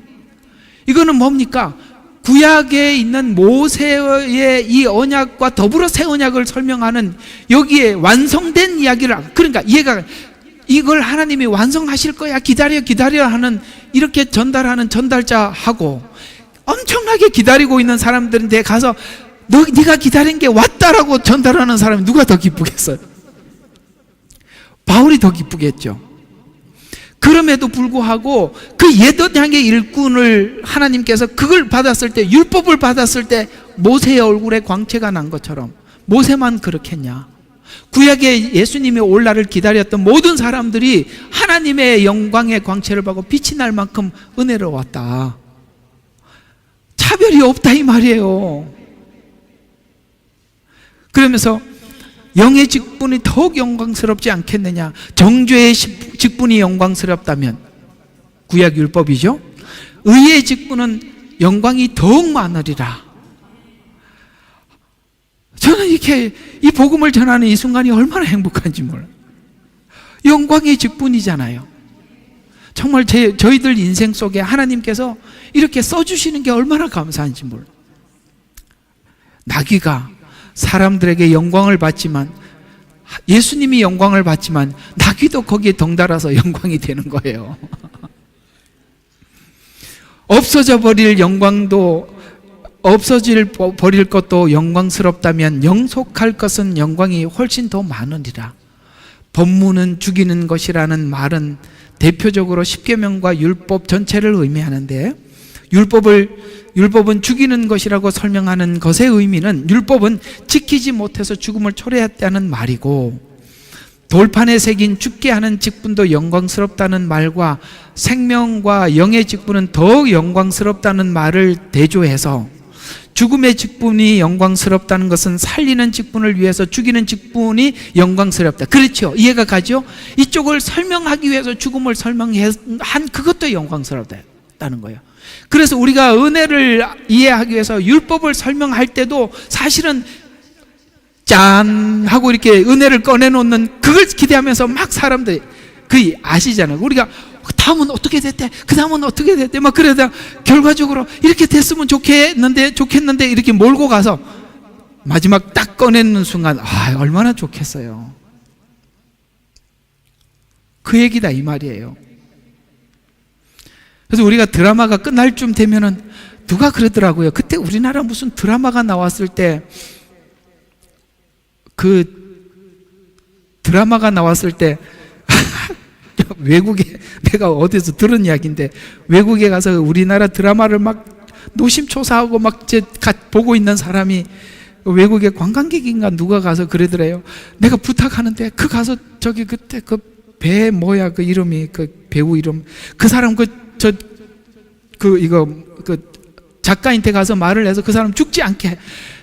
이거는 뭡니까? 구약에 있는 모세의 이 언약과 더불어 새 언약을 설명하는 여기에 완성된 이야기를, 그러니까 이해가, 이걸 하나님이 완성하실 거야, 기다려 하는, 이렇게 전달하는 전달자하고 엄청나게 기다리고 있는 사람들한테 가서 네가 기다린 게 왔다라고 전달하는 사람이 누가 더 기쁘겠어요? 바울이 더 기쁘겠죠. 그럼에도 불구하고 그 옛 언약의 일꾼을 하나님께서 그걸 받았을 때, 율법을 받았을 때 모세의 얼굴에 광채가 난 것처럼 모세만 그렇겠냐? 구약에 예수님이 올 날을 기다렸던 모든 사람들이 하나님의 영광의 광채를 받고 빛이 날 만큼 은혜로웠다. 차별이 없다 이 말이에요. 그러면서 영의 직분이 더욱 영광스럽지 않겠느냐. 정죄의 직분이 영광스럽다면 구약 율법이죠. 의의 직분은 영광이 더욱 많으리라. 저는 이렇게 이 복음을 전하는 이 순간이 얼마나 행복한지 몰라요. 영광의 직분이잖아요. 정말 저희들 인생 속에 하나님께서 이렇게 써주시는 게 얼마나 감사한지 몰라요. 나귀가 사람들에게 영광을 받지만, 예수님이 영광을 받지만 나귀도 거기에 덩달아서 영광이 되는 거예요. 없어져 버릴 영광도, 버릴 것도 영광스럽다면 영속할 것은 영광이 훨씬 더 많으리라. 법문은 죽이는 것이라는 말은 대표적으로 십계명과 율법 전체를 의미하는데, 율법은 죽이는 것이라고 설명하는 것의 의미는 율법은 지키지 못해서 죽음을 초래했다는 말이고, 돌판에 새긴 죽게 하는 직분도 영광스럽다는 말과 생명과 영의 직분은 더욱 영광스럽다는 말을 대조해서 죽음의 직분이 영광스럽다는 것은 살리는 직분을 위해서 죽이는 직분이 영광스럽다. 그렇죠? 이해가 가죠? 이쪽을 설명하기 위해서 죽음을 설명한 그것도 영광스럽다는 거예요. 그래서 우리가 은혜를 이해하기 위해서 율법을 설명할 때도 사실은 짠 하고 이렇게 은혜를 꺼내놓는 그걸 기대하면서 막 사람들이 그 아시잖아요. 우리가 다음은 어떻게 됐대, 그 다음은 어떻게 됐대 막 그러다 결과적으로 이렇게 됐으면 좋겠는데 이렇게 몰고 가서 마지막 딱 꺼내는 순간 얼마나 좋겠어요. 그 얘기다 이 말이에요. 그래서 우리가 드라마가 끝날 쯤 되면은 누가 그러더라고요. 그때 우리나라 무슨 드라마가 나왔을 때, 외국에, 내가 어디서 들은 이야기인데, 외국에 가서 우리나라 드라마를 막 노심초사하고 막 보고 있는 사람이 외국에 관광객인가 누가 가서 그러더래요. 내가 부탁하는데 가서 저기 그때 배 뭐야 그 이름이, 그 배우 이름, 그 사람 작가한테 가서 말을 해서 그 사람 죽지 않게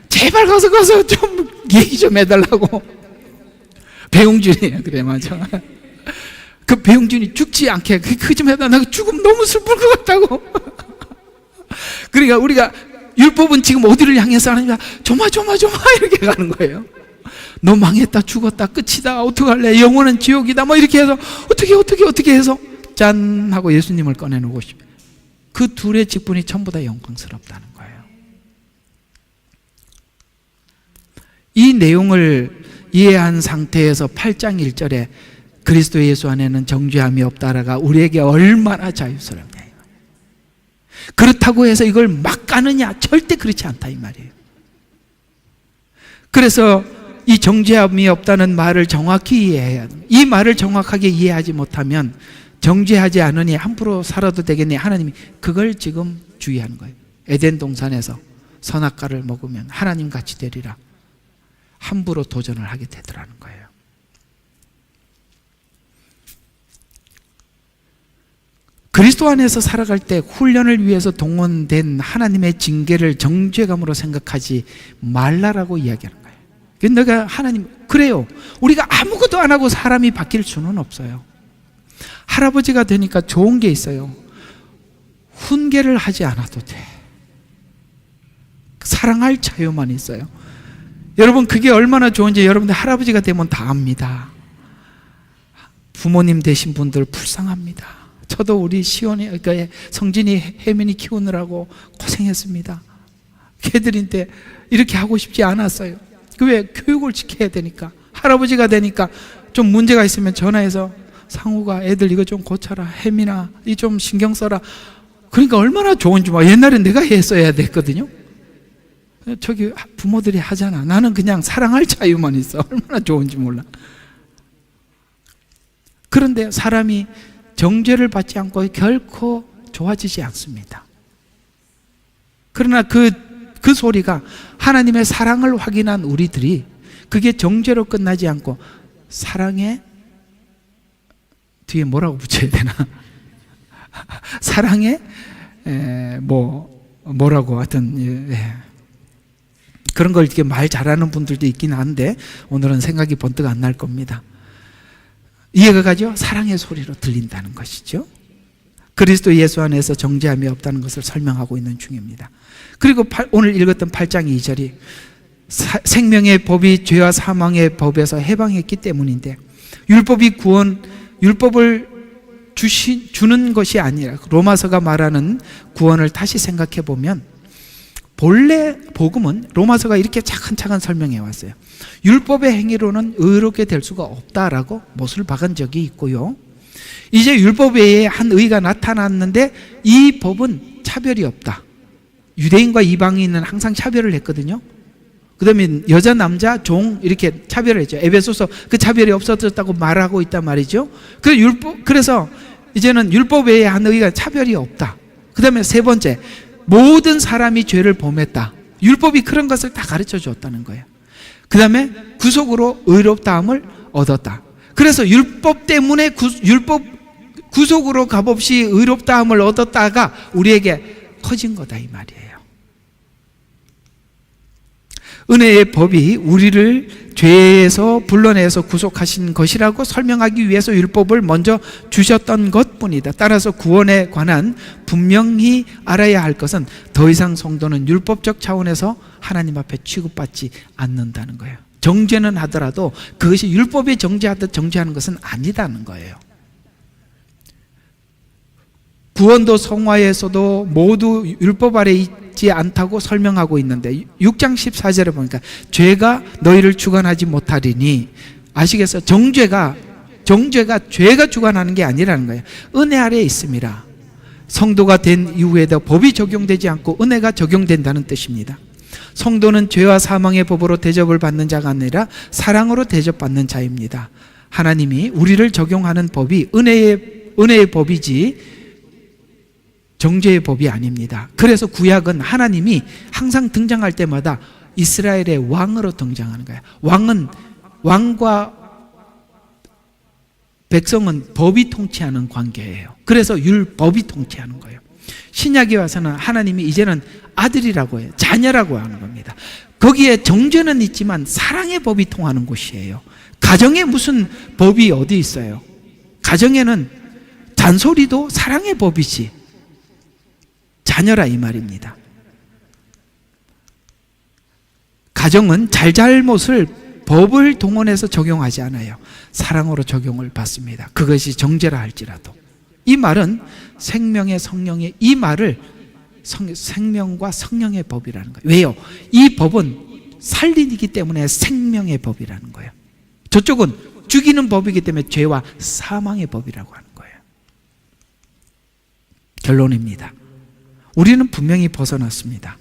제발 가서 좀 얘기 좀 해달라고. 배용준이에요. 그래, 맞아. 그 배용준이 죽지 않게 그 좀 해달라. 나 죽으면 너무 슬플 것 같다고. 그러니까 우리가 율법은 지금 어디를 향해서 하느냐, 조마 이렇게 가는 거예요. 너 망했다, 죽었다, 끝이다, 어떡할래, 영원한 지옥이다 뭐 이렇게 해서 어떻게 해서 짠 하고 예수님을 꺼내놓고 싶어요. 그 둘의 직분이 전부 다 영광스럽다는 거예요. 이 내용을 이해한 상태에서 8장 1절에 그리스도 예수 안에는 정죄함이 없다라가 우리에게 얼마나 자유스럽냐. 그렇다고 해서 이걸 막 가느냐? 절대 그렇지 않다 이 말이에요. 그래서 이 정죄함이 없다는 말을 정확히 이해해야 됩니다. 이 말을 정확하게 이해하지 못하면 정죄하지 않으니 함부로 살아도 되겠니? 하나님이 그걸 지금 주의하는 거예요. 에덴 동산에서 선악과를 먹으면 하나님같이 되리라. 함부로 도전을 하게 되더라는 거예요. 그리스도 안에서 살아갈 때 훈련을 위해서 동원된 하나님의 징계를 정죄감으로 생각하지 말라라고 이야기하는 거예요. 내가 하나님, 그래요. 우리가 아무것도 안 하고 사람이 바뀔 수는 없어요. 할아버지가 되니까 좋은 게 있어요. 훈계를 하지 않아도 돼. 사랑할 자유만 있어요. 여러분, 그게 얼마나 좋은지 여러분들 할아버지가 되면 다 압니다. 부모님 되신 분들 불쌍합니다. 저도 우리 시온이, 그러니까 성진이, 혜민이 키우느라고 고생했습니다. 걔들인데 이렇게 하고 싶지 않았어요. 왜? 교육을 지켜야 되니까. 할아버지가 되니까 좀 문제가 있으면 전화해서 상우가 애들 이거 좀 고쳐라, 혜민아 이 좀 신경 써라. 그러니까 얼마나 좋은지 막. 옛날엔 내가 했어야 됐거든요. 저기 부모들이 하잖아. 나는 그냥 사랑할 자유만 있어. 얼마나 좋은지 몰라. 그런데 사람이 정죄를 받지 않고 결코 좋아지지 않습니다. 그러나 그 소리가 하나님의 사랑을 확인한 우리들이 그게 정죄로 끝나지 않고 사랑의 뒤에 뭐라고 붙여야 되나? 사랑의 뭐라고 하여튼 그런 걸 이렇게 말 잘하는 분들도 있긴 한데 오늘은 생각이 번뜩 안 날 겁니다. 이해가 가죠? 사랑의 소리로 들린다는 것이죠. 그리스도 예수 안에서 정죄함이 없다는 것을 설명하고 있는 중입니다. 그리고 오늘 읽었던 8장 2절이 생명의 법이 죄와 사망의 법에서 해방했기 때문인데, 율법을 주는 것이 아니라 로마서가 말하는 구원을 다시 생각해 보면 본래 복음은 로마서가 이렇게 차근차근 설명해 왔어요. 율법의 행위로는 의롭게 될 수가 없다라고 못을 박은 적이 있고요. 이제 율법 외에 한 의가 나타났는데 이 법은 차별이 없다. 유대인과 이방인은 항상 차별을 했거든요. 그 다음에 여자, 남자, 종 이렇게 차별을 했죠. 에베소서 그 차별이 없어졌다고 말하고 있단 말이죠. 그래서 이제는 율법 외에 한 의가 차별이 없다. 그 다음에 세 번째, 모든 사람이 죄를 범했다. 율법이 그런 것을 다 가르쳐 줬다는 거예요. 그 다음에 구속으로 의롭다함을 얻었다. 그래서 율법 때문에 율법 구속으로 값없이 의롭다함을 얻었다가 우리에게 커진 거다 이 말이에요. 은혜의 법이 우리를 죄에서 불러내서 구속하신 것이라고 설명하기 위해서 율법을 먼저 주셨던 것뿐이다. 따라서 구원에 관한 분명히 알아야 할 것은 더 이상 성도는 율법적 차원에서 하나님 앞에 취급받지 않는다는 거예요. 정죄는 하더라도 그것이 율법에 정죄하듯 정죄하는 것은 아니다는 거예요. 구원도 성화에서도 모두 율법 아래 있지 않다고 설명하고 있는데 6장 14절에 보니까 죄가 너희를 주관하지 못하리니, 아시겠어요? 정죄가 죄가 주관하는 게 아니라는 거예요. 은혜 아래에 있습니다. 성도가 된 이후에도 법이 적용되지 않고 은혜가 적용된다는 뜻입니다. 성도는 죄와 사망의 법으로 대접을 받는 자가 아니라 사랑으로 대접받는 자입니다. 하나님이 우리를 적용하는 법이 은혜의 법이지 정죄의 법이 아닙니다. 그래서 구약은 하나님이 항상 등장할 때마다 이스라엘의 왕으로 등장하는 거예요. 왕과 백성은 법이 통치하는 관계예요. 그래서 율법이 통치하는 거예요. 신약에 와서는 하나님이 이제는 아들이라고 해요. 자녀라고 하는 겁니다. 거기에 정죄는 있지만 사랑의 법이 통하는 곳이에요. 가정에 무슨 법이 어디 있어요? 가정에는 잔소리도 사랑의 법이지. 자녀라 이 말입니다. 가정은 잘잘못을 법을 동원해서 적용하지 않아요. 사랑으로 적용을 받습니다. 그것이 정죄라 할지라도. 이 말은 생명의 성령의, 이 말을 생명과 성령의 법이라는 거예요. 왜요? 이 법은 살리기 때문에 생명의 법이라는 거예요. 저쪽은 죽이는 법이기 때문에 죄와 사망의 법이라고 하는 거예요. 결론입니다. 우리는 분명히 벗어났습니다.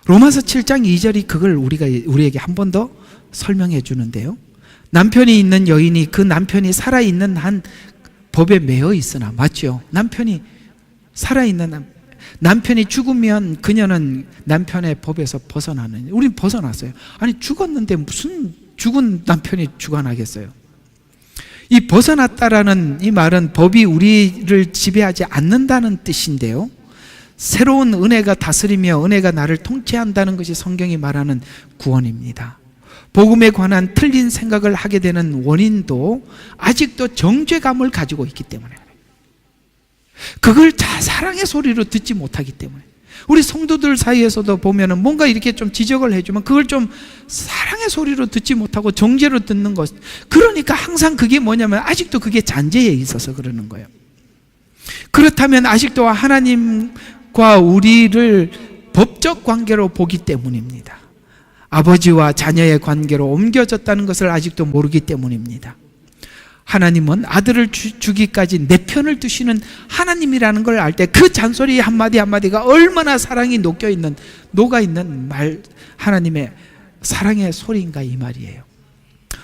로마서 7장 2절이 그걸 우리에게 한 번 더 설명해 주는데요. 남편이 있는 여인이 그 남편이 살아있는 한 법에 매여 있으나, 맞죠? 남편이 살아있는 남편이 죽으면 그녀는 남편의 법에서 벗어나는, 우린 벗어났어요. 아니 죽었는데 무슨 죽은 남편이 주관하겠어요? 이 벗어났다라는 이 말은 법이 우리를 지배하지 않는다는 뜻인데요, 새로운 은혜가 다스리며 은혜가 나를 통치한다는 것이 성경이 말하는 구원입니다. 복음에 관한 틀린 생각을 하게 되는 원인도 아직도 정죄감을 가지고 있기 때문에, 그걸 사랑의 소리로 듣지 못하기 때문에, 우리 성도들 사이에서도 보면은 뭔가 이렇게 좀 지적을 해주면 그걸 좀 사랑의 소리로 듣지 못하고 정죄로 듣는 것. 그러니까 항상 그게 뭐냐면 아직도 그게 잔재에 있어서 그러는 거예요. 그렇다면 아직도 하나님과 우리를 법적 관계로 보기 때문입니다. 아버지와 자녀의 관계로 옮겨졌다는 것을 아직도 모르기 때문입니다. 하나님은 아들을 주기까지 내 편을 두시는 하나님이라는 걸 알 때 그 잔소리 한마디 한마디가 얼마나 사랑이 녹아있는 말, 하나님의 사랑의 소리인가 이 말이에요.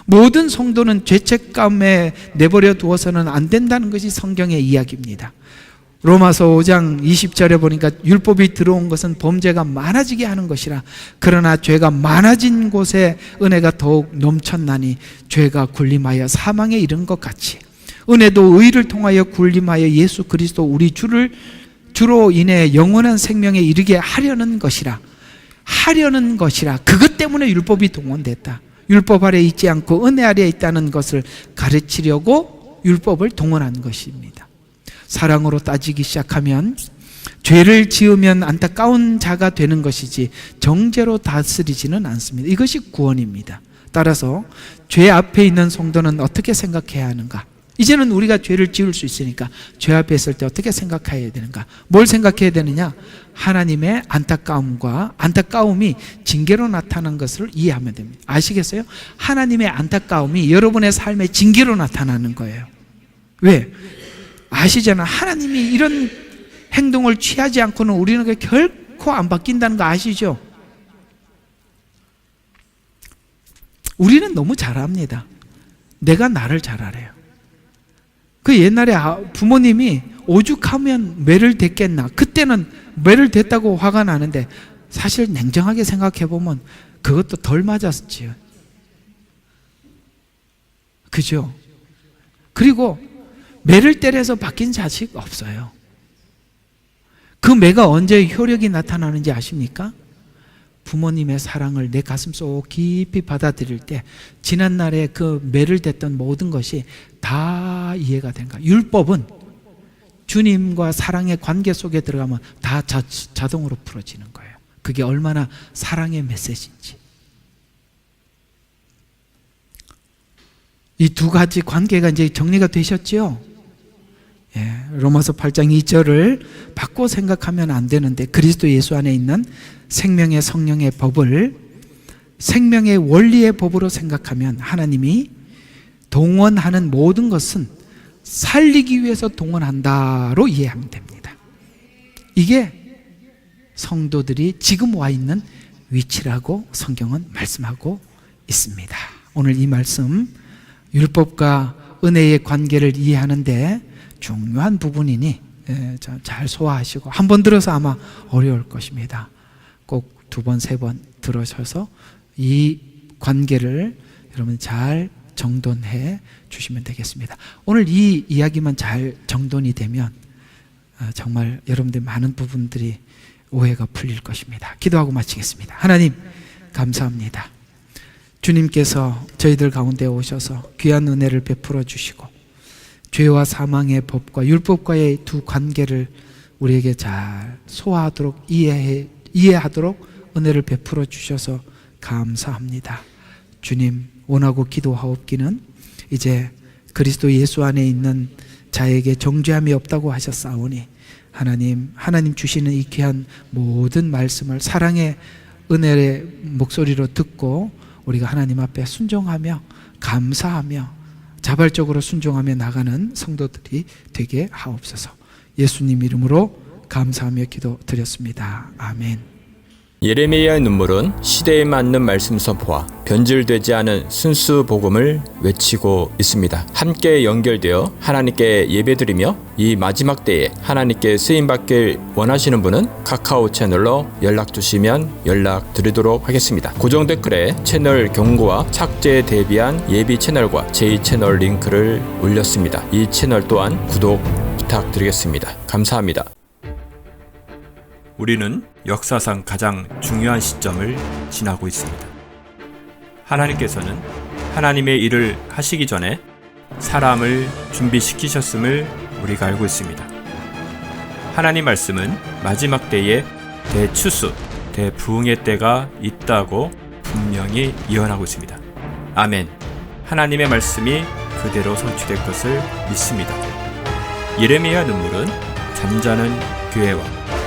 모든 성도는 죄책감에 내버려 두어서는 안 된다는 것이 성경의 이야기입니다. 로마서 5장 20절에 보니까 율법이 들어온 것은 범죄가 많아지게 하는 것이라 그러나 죄가 많아진 곳에 은혜가 더욱 넘쳤나니 죄가 군림하여 사망에 이른 것 같이 은혜도 의를 통하여 군림하여 예수 그리스도 우리 주로 인해 영원한 생명에 이르게 하려는 것이라 그것 때문에 율법이 동원됐다. 율법 아래 있지 않고 은혜 아래 있다는 것을 가르치려고 율법을 동원한 것입니다. 사랑으로 따지기 시작하면 죄를 지으면 안타까운 자가 되는 것이지 정죄로 다스리지는 않습니다. 이것이 구원입니다. 따라서 죄 앞에 있는 성도는 어떻게 생각해야 하는가? 이제는 우리가 죄를 지을 수 있으니까 죄 앞에 있을 때 어떻게 생각해야 되는가? 뭘 생각해야 되느냐? 하나님의 안타까움이 징계로 나타난 것을 이해하면 됩니다. 아시겠어요? 하나님의 안타까움이 여러분의 삶의 징계로 나타나는 거예요. 왜? 아시잖아. 하나님이 이런 행동을 취하지 않고는 우리는 결코 안 바뀐다는 거 아시죠? 우리는 너무 잘 압니다. 내가 나를 잘 알아요. 그 옛날에 부모님이 오죽하면 매를 댔겠나. 그때는 매를 댔다고 화가 나는데 사실 냉정하게 생각해 보면 그것도 덜 맞았지요. 그죠? 그리고 매를 때려서 바뀐 자식 없어요. 그 매가 언제 효력이 나타나는지 아십니까? 부모님의 사랑을 내 가슴속 깊이 받아들일 때 지난날에 그 매를 댔던 모든 것이 다 이해가 된가. 율법은 주님과 사랑의 관계 속에 들어가면 다 자동으로 풀어지는 거예요. 그게 얼마나 사랑의 메시지인지. 이 두 가지 관계가 이제 정리가 되셨죠? 예, 로마서 8장 2절을 바꿔 생각하면 안 되는데 그리스도 예수 안에 있는 생명의 성령의 법을 생명의 원리의 법으로 생각하면 하나님이 동원하는 모든 것은 살리기 위해서 동원한다로 이해하면 됩니다. 이게 성도들이 지금 와 있는 위치라고 성경은 말씀하고 있습니다. 오늘 이 말씀 율법과 은혜의 관계를 이해하는데 중요한 부분이니 잘 소화하시고 한 번 들어서 아마 어려울 것입니다. 꼭 두 번, 세 번 들으셔서 이 관계를 여러분 잘 정돈해 주시면 되겠습니다. 오늘 이 이야기만 잘 정돈이 되면 정말 여러분들 많은 부분들이 오해가 풀릴 것입니다. 기도하고 마치겠습니다. 하나님 감사합니다. 주님께서 저희들 가운데 오셔서 귀한 은혜를 베풀어 주시고 죄와 사망의 법과 율법과의 두 관계를 우리에게 잘 소화하도록 이해하도록 은혜를 베풀어 주셔서 감사합니다. 주님 원하고 기도하옵기는 이제 그리스도 예수 안에 있는 자에게 정죄함이 없다고 하셨사오니 하나님 주시는 이 귀한 모든 말씀을 사랑의 은혜의 목소리로 듣고 우리가 하나님 앞에 순종하며 감사하며 자발적으로 순종하며 나가는 성도들이 되게 하옵소서. 예수님 이름으로 감사하며 기도드렸습니다. 아멘. 예레미야의 눈물은 시대에 맞는 말씀 선포와 변질되지 않은 순수 복음을 외치고 있습니다. 함께 연결되어 하나님께 예배드리며 이 마지막 때에 하나님께 쓰임받길 원하시는 분은 카카오 채널로 연락 주시면 연락드리도록 하겠습니다. 고정 댓글에 채널 경고와 착제에 대비한 예비 채널과 제2채널 링크를 올렸습니다. 이 채널 또한 구독 부탁드리겠습니다. 감사합니다. 우리는 역사상 가장 중요한 시점을 지나고 있습니다. 하나님께서는 하나님의 일을 하시기 전에 사람을 준비시키셨음을 우리가 알고 있습니다. 하나님 말씀은 마지막 때에 대추수, 대부흥의 때가 있다고 분명히 예언하고 있습니다. 아멘. 하나님의 말씀이 그대로 성취될 것을 믿습니다. 예레미야 눈물은 잠자는 교회와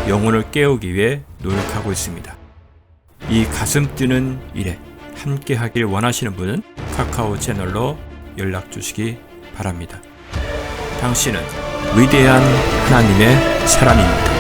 영혼을 깨우기 위해 노력하고 있습니다. 이 가슴 뛰는 일에 함께 하길 원하시는 분은 카카오 채널로 연락 주시기 바랍니다. 당신은 위대한 하나님의 사람입니다.